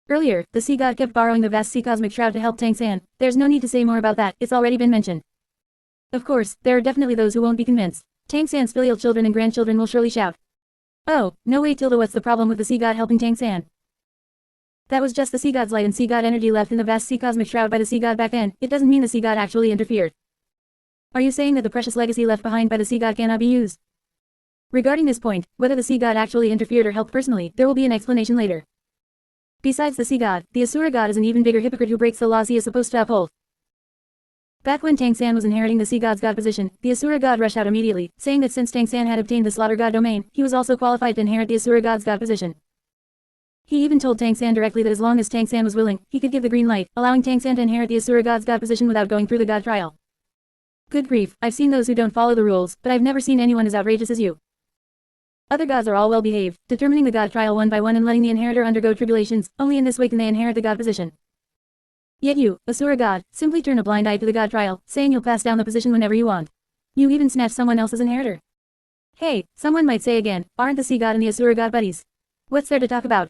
Earlier, the sea god kept borrowing the vast sea cosmic shroud to help Tang-san, there's no need to say more about that, it's already been mentioned. Of course, there are definitely those who won't be convinced. Tang-san's filial children and grandchildren will surely shout. Oh, no way Tilda, what's the problem with the sea god helping Tang-san? That was just the sea god's light and sea god energy left in the vast sea cosmic shroud by the sea god back then, it doesn't mean the sea god actually interfered. Are you saying that the precious legacy left behind by the sea god cannot be used? Regarding this point, whether the sea god actually interfered or helped personally, there will be an explanation later. Besides the sea god, the Asura god is an even bigger hypocrite who breaks the laws he is supposed to uphold. Back when Tang-san was inheriting the sea god's god position, the Asura god rushed out immediately, saying that since Tang-san had obtained the slaughter god domain, he was also qualified to inherit the Asura god's god position. He even told Tang-san directly that as long as Tang-san was willing, he could give the green light, allowing Tang-san to inherit the Asura god's god position without going through the god trial. Good grief, I've seen those who don't follow the rules, but I've never seen anyone as outrageous as you. Other gods are all well behaved, determining the god trial one by one and letting the inheritor undergo tribulations, only in this way can they inherit the god position. Yet you, Asura god, simply turn a blind eye to the god trial, saying you'll pass down the position whenever you want. You even snatch someone else's inheritor. Hey, someone might say again, aren't the sea god and the Asura god buddies? What's there to talk about?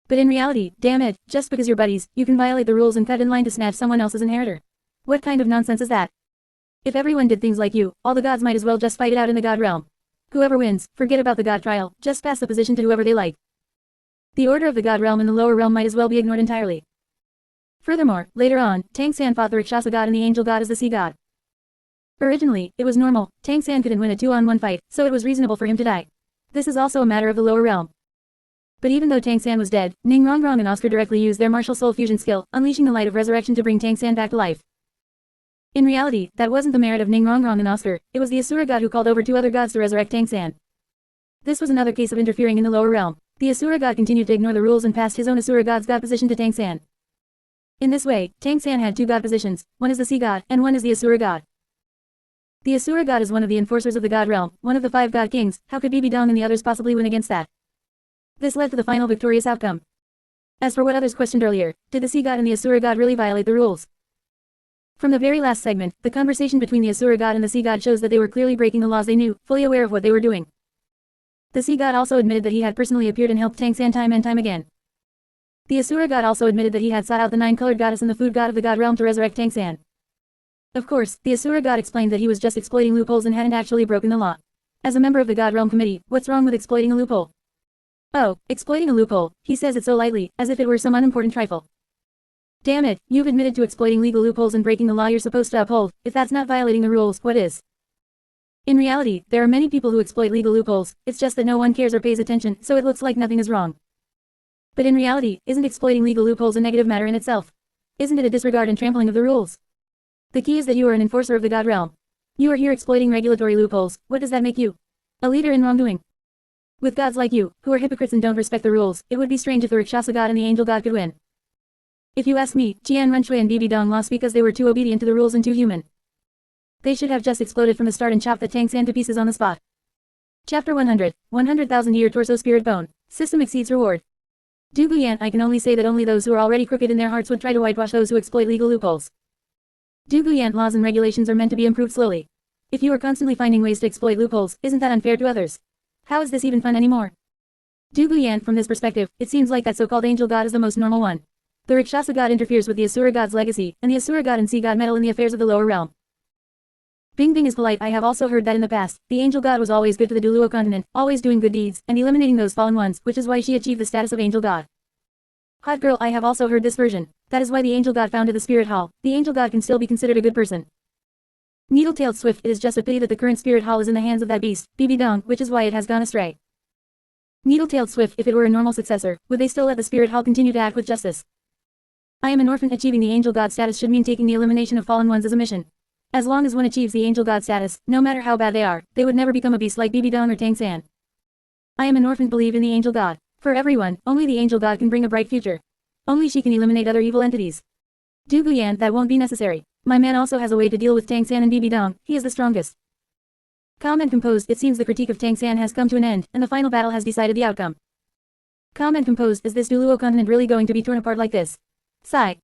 But in reality, damn it, just because you're buddies, you can violate the rules and cut in line to snatch someone else's inheritor. What kind of nonsense is that? If everyone did things like you, all the gods might as well just fight it out in the god realm. Whoever wins, forget about the god trial, just pass the position to whoever they like. The order of the god realm and the lower realm might as well be ignored entirely. Furthermore, later on, Tang-san fought the Rakshasa god and the angel god as the sea god. Originally, it was normal, Tang-san couldn't win a 2-on-1 fight, so it was reasonable for him to die. This is also a matter of the lower realm. But even though Tang-san was dead, N.A.N and Oscar directly used their martial soul fusion skill, unleashing the light of resurrection to bring Tang-san back to life. In reality, that wasn't the merit of N.A.N and Oscar, it was the Asura god who called over 2 other gods to resurrect Tang-san. This was another case of interfering in the lower realm. The Asura god continued to ignore the rules and passed his own Asura god's god position to Tang-san. In this way, Tang-san had 2 god positions, one is the sea god, and one is the Asura god. The Asura god is one of the enforcers of the god realm, one of the 5 god kings, how could BB Dong and the others possibly win against that? This led to the final victorious outcome. As for what others questioned earlier, did the sea god and the Asura god really violate the rules? From the very last segment, the conversation between the Asura god and the sea god shows that they were clearly breaking the laws they knew, fully aware of what they were doing. The sea god also admitted that he had personally appeared and helped Tang-san time and time again. The Asura god also admitted that he had sought out the 9-colored goddess and the food god of the god realm to resurrect Tang-san. Of course, the Asura god explained that he was just exploiting loopholes and hadn't actually broken the law. As a member of the god realm committee, what's wrong with exploiting a loophole? Oh, exploiting a loophole, he says it so lightly, as if it were some unimportant trifle. Damn it, you've admitted to exploiting legal loopholes and breaking the law you're supposed to uphold, if that's not violating the rules, what is? In reality, there are many people who exploit legal loopholes, it's just that no one cares or pays attention, so it looks like nothing is wrong. But in reality, isn't exploiting legal loopholes a negative matter in itself? Isn't it a disregard and trampling of the rules? The key is that you are an enforcer of the god realm. You are here exploiting regulatory loopholes, what does that make you? A leader in wrongdoing. With gods like you, who are hypocrites and don't respect the rules, it would be strange if the Rakshasa god and the angel god could win. If you ask me, Jian Renshui and BB Dong lost because they were too obedient to the rules and too human. They should have just exploded from the start and chopped the Tang-san to pieces on the spot. Chapter 100, 100,000 Year Torso Spirit Bone. System exceeds reward. Du Guyan, I can only say that only those who are already crooked in their hearts would try to whitewash those who exploit legal loopholes. Du Guyan laws and regulations are meant to be improved slowly. If you are constantly finding ways to exploit loopholes, isn't that unfair to others? How is this even fun anymore? Du Guyan, from this perspective, it seems like that so-called angel god is the most normal one. The Rakshasa god interferes with the Asura god's legacy, and the Asura god and sea god meddle in the affairs of the lower realm. Bing Bing is polite. I have also heard that in the past, the angel god was always good to the Duluo continent, always doing good deeds, and eliminating those fallen ones, which is why she achieved the status of angel god. Hot girl, I have also heard this version. That is why the angel god founded the spirit hall. The angel god can still be considered a good person. Needle-tailed Swift, it is just a pity that the current spirit hall is in the hands of that beast, BB Dong, which is why it has gone astray. Needle-tailed Swift, if it were a normal successor, would they still let the spirit hall continue to act with justice? I am an orphan. Achieving the angel god status should mean taking the elimination of fallen ones as a mission. As long as one achieves the angel god status, no matter how bad they are, they would never become a beast like BB Dong or Tang-san. I am an orphan. Believe in the angel god. For everyone, only the angel god can bring a bright future. Only she can eliminate other evil entities. Du Guyan, that won't be necessary. My man also has a way to deal with Tang-san and BB Dong. He is the strongest. Calm and composed. It seems the critique of Tang-san has come to an end, and the final battle has decided the outcome. Calm and composed. Is this Duluo continent really going to be torn apart like this? Sigh.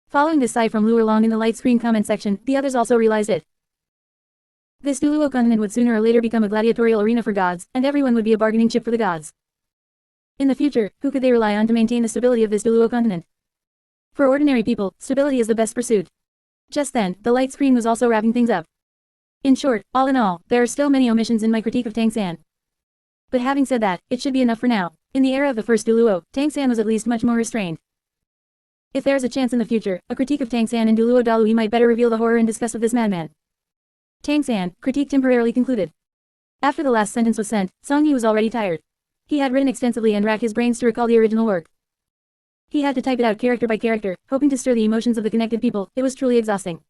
Following this sigh from Luer Long in the light screen comment section, the others also realized it. This Duluo continent would sooner or later become a gladiatorial arena for gods, and everyone would be a bargaining chip for the gods. In the future, who could they rely on to maintain the stability of this Duluo continent? For ordinary people, stability is the best pursuit. Just then, the light screen was also wrapping things up. In short, all in all, there are still many omissions in my critique of Tang-san. But having said that, it should be enough for now. In the era of the first Duluo, Tang-san was at least much more restrained. If there is a chance in the future, a critique of Tang-san and Duluo Dalui might better reveal the horror and disgust of this madman. Tang-san, critique temporarily concluded. After the last sentence was sent, Song-yi was already tired. He had written extensively and racked his brains to recall the original work. He had to type it out character by character, hoping to stir the emotions of the connected people. It was truly exhausting.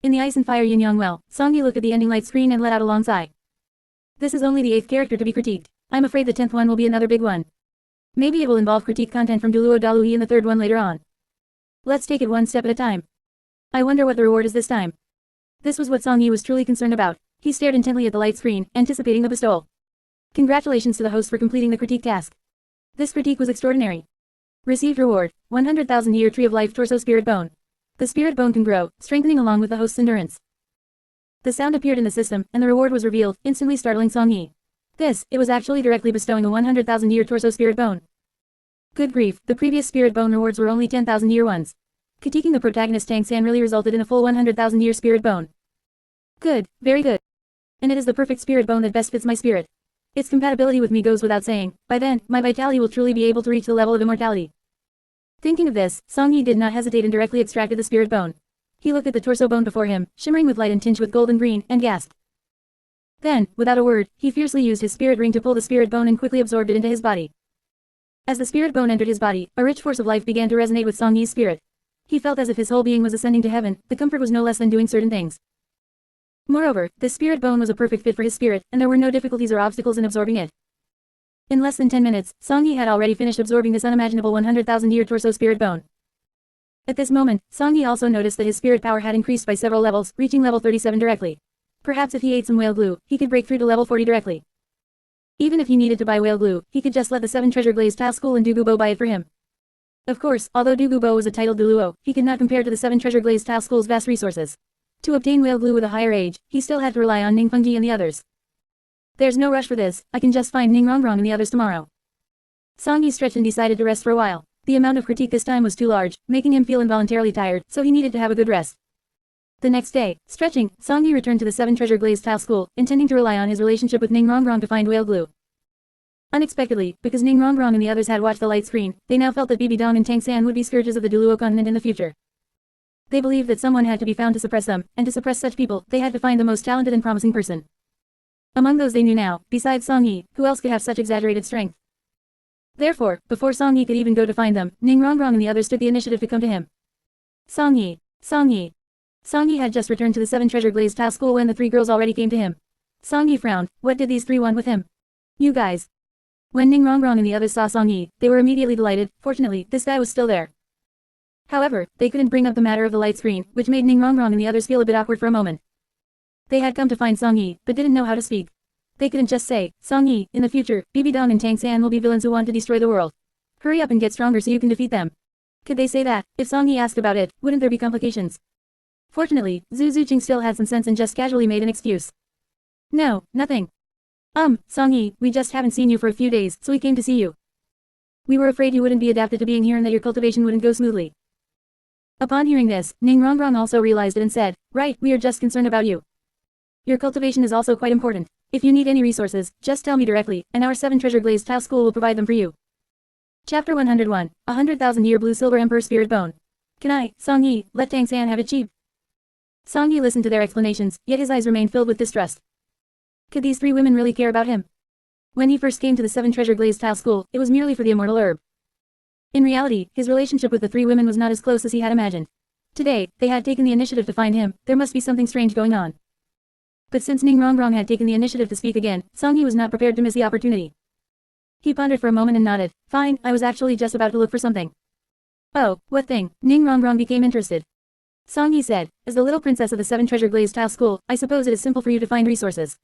In the Ice and Fire Yin-Yang well, Song-yi looked at the ending light screen and let out a long sigh. This is only the 8th character to be critiqued. I'm afraid the 10th one will be another big one. Maybe it will involve critique content from Duluo Dalui in the 3rd one later on. Let's take it one step at a time. I wonder what the reward is this time. This was what Song-yi was truly concerned about. He stared intently at the light screen, anticipating the bestowal. Congratulations to the host for completing the critique task. This critique was extraordinary. Received reward, 100,000 Year Tree of Life Torso Spirit Bone. The spirit bone can grow, strengthening along with the host's endurance. The sound appeared in the system, and the reward was revealed, instantly startling Song-yi. It was actually directly bestowing a 100,000 Year Torso Spirit Bone. Good grief, the previous spirit bone rewards were only 10,000 year ones. Critiquing the protagonist Tang-san really resulted in a full 100,000 year spirit bone. Good, very good. And it is the perfect spirit bone that best fits my spirit. Its compatibility with me goes without saying. By then, my vitality will truly be able to reach the level of immortality. Thinking of this, Song-yi did not hesitate and directly extracted the spirit bone. He looked at the torso bone before him, shimmering with light and tinged with golden green, and gasped. Then, without a word, he fiercely used his spirit ring to pull the spirit bone and quickly absorbed it into his body. As the spirit bone entered his body, a rich force of life began to resonate with Song-yi's spirit. He felt as if his whole being was ascending to heaven. The comfort was no less than doing certain things. Moreover, this spirit bone was a perfect fit for his spirit, and there were no difficulties or obstacles in absorbing it. In less than 10 minutes, Song-yi had already finished absorbing this unimaginable 100,000 year torso spirit bone. At this moment, Song-yi also noticed that his spirit power had increased by several levels, reaching level 37 directly. Perhaps if he ate some whale glue, he could break through to level 40 directly. Even if he needed to buy whale glue, he could just let the 7 treasure glazed tile school in Dugubo buy it for him. Of course, although Dugubo was a titled Duluo, he could not compare to the 7 treasure glazed tile school's vast resources. To obtain whale glue with a higher age, he still had to rely on Ningfengji and the others. There's no rush for this, I can just find Ningrongrong and the others tomorrow. Song-yi stretched and decided to rest for a while. The amount of critique this time was too large, making him feel involuntarily tired, so he needed to have a good rest. The next day, stretching, Song-yi returned to the 7 treasure glazed tile school, intending to rely on his relationship with Ningrongrong to find whale glue. Unexpectedly, because Ningrongrong and the others had watched the light screen, they now felt that BB Dong and Tang-san would be scourges of the Duluo continent in the future. They believed that someone had to be found to suppress them, and to suppress such people, they had to find the most talented and promising person. Among those they knew now, besides Song-yi, who else could have such exaggerated strength? Therefore, before Song-yi could even go to find them, Ningrongrong and the others took the initiative to come to him. Song-yi. Song-yi had just returned to the 7 treasure glazed tile school when the 3 girls already came to him. Song-yi frowned. What did these 3 want with him? You guys. When Ningrongrong and the others saw Song-yi, they were immediately delighted. Fortunately, this guy was still there. However, they couldn't bring up the matter of the light screen, which made Ningrongrong and the others feel a bit awkward for a moment. They had come to find Song Yi, but didn't know how to speak. They couldn't just say, Song Yi, in the future, Bibi Dong and Tang San will be villains who want to destroy the world. Hurry up and get stronger so you can defeat them. Could they say that? If Song Yi asked about it, wouldn't there be complications? Fortunately, Zhu Zuqing still had some sense and just casually made an excuse. No, nothing. Song Yi, we just haven't seen you for a few days, so we came to see you. We were afraid you wouldn't be adapted to being here and that your cultivation wouldn't go smoothly. Upon hearing this, N.A.N also realized it and said, right, we are just concerned about you. Your cultivation is also quite important. If you need any resources, just tell me directly, and our 7 treasure glazed tile school will provide them for you. Chapter 101, 100,000-year blue silver emperor spirit bone. Can I, Song Yi, let Tang San have it cheap? Song Yi listened to their explanations, yet his eyes remained filled with distrust. Could these 3 women really care about him? When he first came to the 7 treasure glazed tile school, it was merely for the immortal herb. In reality, his relationship with the 3 women was not as close as he had imagined. Today, they had taken the initiative to find him, there must be something strange going on. But since N.A.N had taken the initiative to speak again, Song Yi was not prepared to miss the opportunity. He pondered for a moment and nodded. Fine, I was actually just about to look for something. Oh, what thing? N.A.N became interested. Song Yi said, as the little princess of the 7 treasure glazed tile school, I suppose it is simple for you to find resources.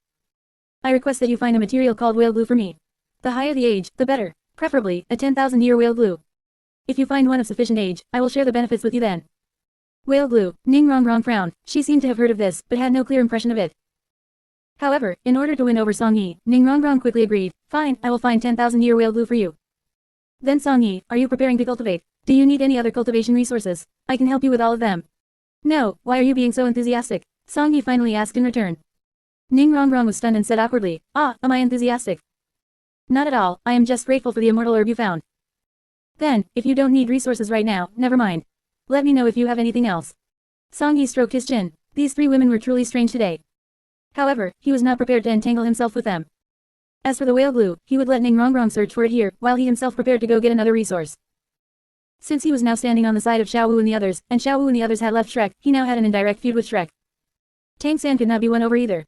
I request that you find a material called whale glue for me. The higher the age, the better. Preferably, a 10,000-year whale glue. If you find one of sufficient age, I will share the benefits with you then. Whale glue. N.A.N frowned. She seemed to have heard of this, but had no clear impression of it. However, in order to win over Song Yi, N.A.N quickly agreed. Fine, I will find 10,000-year whale glue for you. Then Song Yi, are you preparing to cultivate? Do you need any other cultivation resources? I can help you with all of them. No, why are you being so enthusiastic? Song Yi finally asked in return. N.A.N was stunned and said awkwardly, am I enthusiastic? Not at all, I am just grateful for the immortal herb you found. Then, if you don't need resources right now, never mind. Let me know if you have anything else. Song Yi stroked his chin. These 3 women were truly strange today. However, he was not prepared to entangle himself with them. As for the whale glue, he would let N.A.N search for it here, while he himself prepared to go get another resource. Since he was now standing on the side of Xiao Wu and the others, and Xiao Wu and the others had left Shrek, he now had an indirect feud with Shrek. Tang San could not be won over either.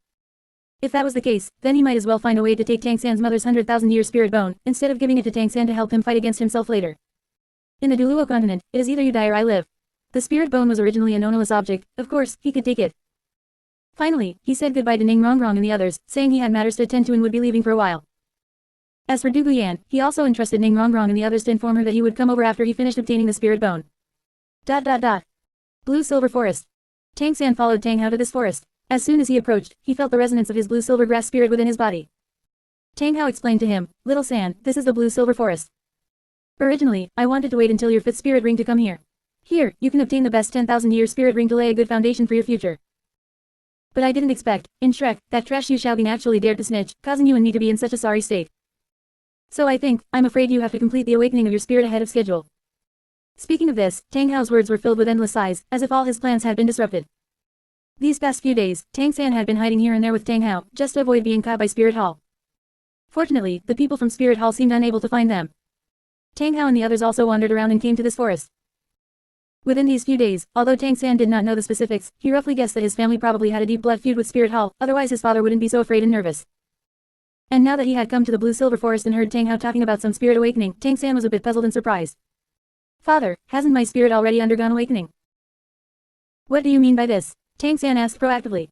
If that was the case, then he might as well find a way to take Tang San's mother's 100,000-year spirit bone, instead of giving it to Tang San to help him fight against himself later. In the Duluo continent, it is either you die or I live. The spirit bone was originally an ownerless object, of course, he could take it. Finally, he said goodbye to N.A.N and the others, saying he had matters to attend to and would be leaving for a while. As for Du Guyan, he also entrusted N.A.N and the others to inform her that he would come over after he finished obtaining the spirit bone. Blue Silver Forest. Tang San followed Tang Hao to this forest. As soon as he approached, he felt the resonance of his blue silver grass spirit within his body. Tang Hao explained to him, Little San, this is the blue silver forest. Originally, I wanted to wait until your 5th spirit ring to come here. Here, you can obtain the best 10,000-year spirit ring to lay a good foundation for your future. But I didn't expect, in Shrek, that trash Yu Xiaobing actually dared to snitch, causing you and me to be in such a sorry state. So I'm afraid you have to complete the awakening of your spirit ahead of schedule. Speaking of this, Tang Hao's words were filled with endless sighs, as if all his plans had been disrupted. These past few days, Tang San had been hiding here and there with Tang Hao, just to avoid being caught by Spirit Hall. Fortunately, the people from Spirit Hall seemed unable to find them. Tang Hao and the others also wandered around and came to this forest. Within these few days, although Tang San did not know the specifics, he roughly guessed that his family probably had a deep blood feud with Spirit Hall, otherwise his father wouldn't be so afraid and nervous. And now that he had come to the Blue Silver Forest and heard Tang Hao talking about some spirit awakening, Tang San was a bit puzzled and surprised. Father, hasn't my spirit already undergone awakening? What do you mean by this? Tang San asked proactively.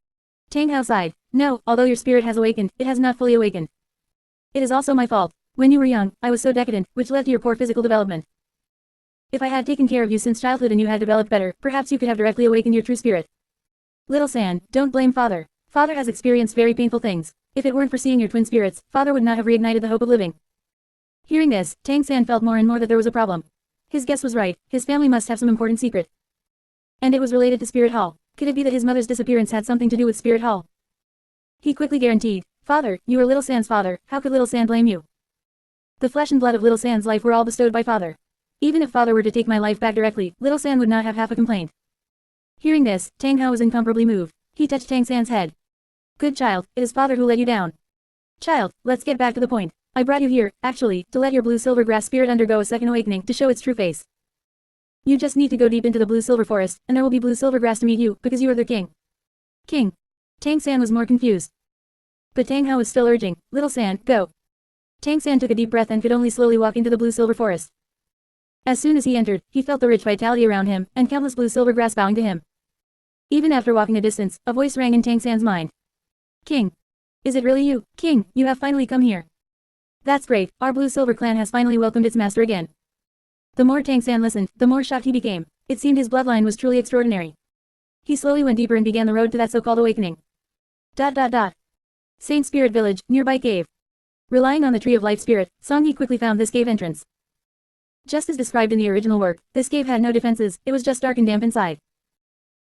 Tang Hao sighed. No, although your spirit has awakened, it has not fully awakened. It is also my fault. When you were young, I was so decadent, which led to your poor physical development. If I had taken care of you since childhood and you had developed better, perhaps you could have directly awakened your true spirit. Little San, don't blame Father. Father has experienced very painful things. If it weren't for seeing your twin spirits, Father would not have reignited the hope of living. Hearing this, Tang San felt more and more that there was a problem. His guess was right, his family must have some important secret. And it was related to Spirit Hall. Could it be that his mother's disappearance had something to do with Spirit Hall? He quickly guaranteed, Father, you are Little San's father, how could Little San blame you? The flesh and blood of Little San's life were all bestowed by Father. Even if Father were to take my life back directly, Little San would not have half a complaint. Hearing this, Tang Hao was incomparably moved. He touched Tang San's head. Good child, it is Father who let you down. Child, let's get back to the point. I brought you here, actually, to let your blue silver grass spirit undergo a second awakening to show its true face. You just need to go deep into the blue silver forest, and there will be blue silver grass to meet you, because you are their king. King. Tang San was more confused. But Tang Hao was still urging, Little San, go. Tang San took a deep breath and could only slowly walk into the blue silver forest. As soon as he entered, he felt the rich vitality around him, and countless blue silver grass bowing to him. Even after walking a distance, a voice rang in Tang San's mind. King. Is it really you, King? You have finally come here. That's great, our blue-silver clan has finally welcomed its master again. The more Tang San listened, the more shocked he became. It seemed his bloodline was truly extraordinary. He slowly went deeper and began the road to that so-called awakening. Saint Spirit Village, nearby cave. Relying on the Tree of Life Spirit, Songyi quickly found this cave entrance. Just as described in the original work, this cave had no defenses, it was just dark and damp inside.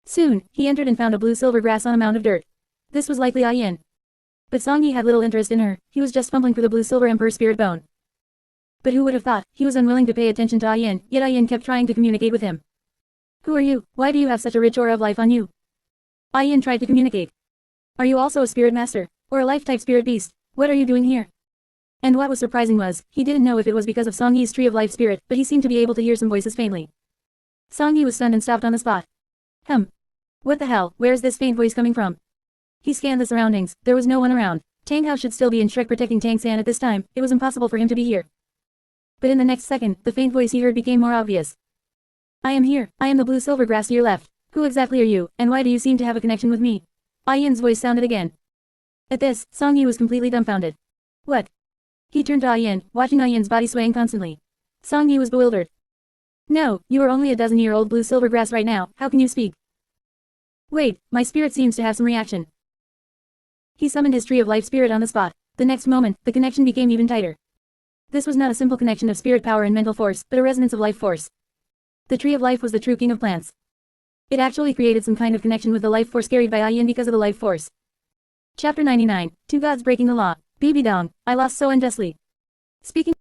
Soon, he entered and found a blue-silver grass on a mound of dirt. This was likely N.A.N. But Songyi had little interest in her, he was just fumbling for the blue-silver Emperor Spirit Bone. But who would have thought, he was unwilling to pay attention to N.A.N., yet N.A.N. kept trying to communicate with him. Who are you? Why do you have such a rich aura of life on you? N.A.N. tried to communicate. Are you also a spirit master? Or a life-type spirit beast? What are you doing here? And what was surprising was, he didn't know if it was because of Songyi's Tree of Life Spirit, but he seemed to be able to hear some voices faintly. Songyi was stunned and stopped on the spot. What the hell, where is this faint voice coming from? He scanned the surroundings, there was no one around. Tang Hao should still be in Shrek protecting Tang San at this time, it was impossible for him to be here. But in the next second, the faint voice he heard became more obvious. I am here, I am the blue-silver grass to your left. Who exactly are you, and why do you seem to have a connection with me? N.A.N.'s voice sounded again. At this, Songyi was completely dumbfounded. What? He turned to N.A.N., watching N.A.N.'s body swaying constantly. Songyi was bewildered. No, you are only a dozen-year-old blue-silver grass right now, how can you speak? Wait, my spirit seems to have some reaction. He summoned his Tree of Life Spirit on the spot. The next moment, the connection became even tighter. This was not a simple connection of spirit power and mental force, but a resonance of life force. The Tree of Life was the true king of plants. It actually created some kind of connection with the life force carried by N.A.N. because of the life force. Chapter 99, Two Gods Breaking the Law. Bibi Dong, I lost so unjustly. Speaking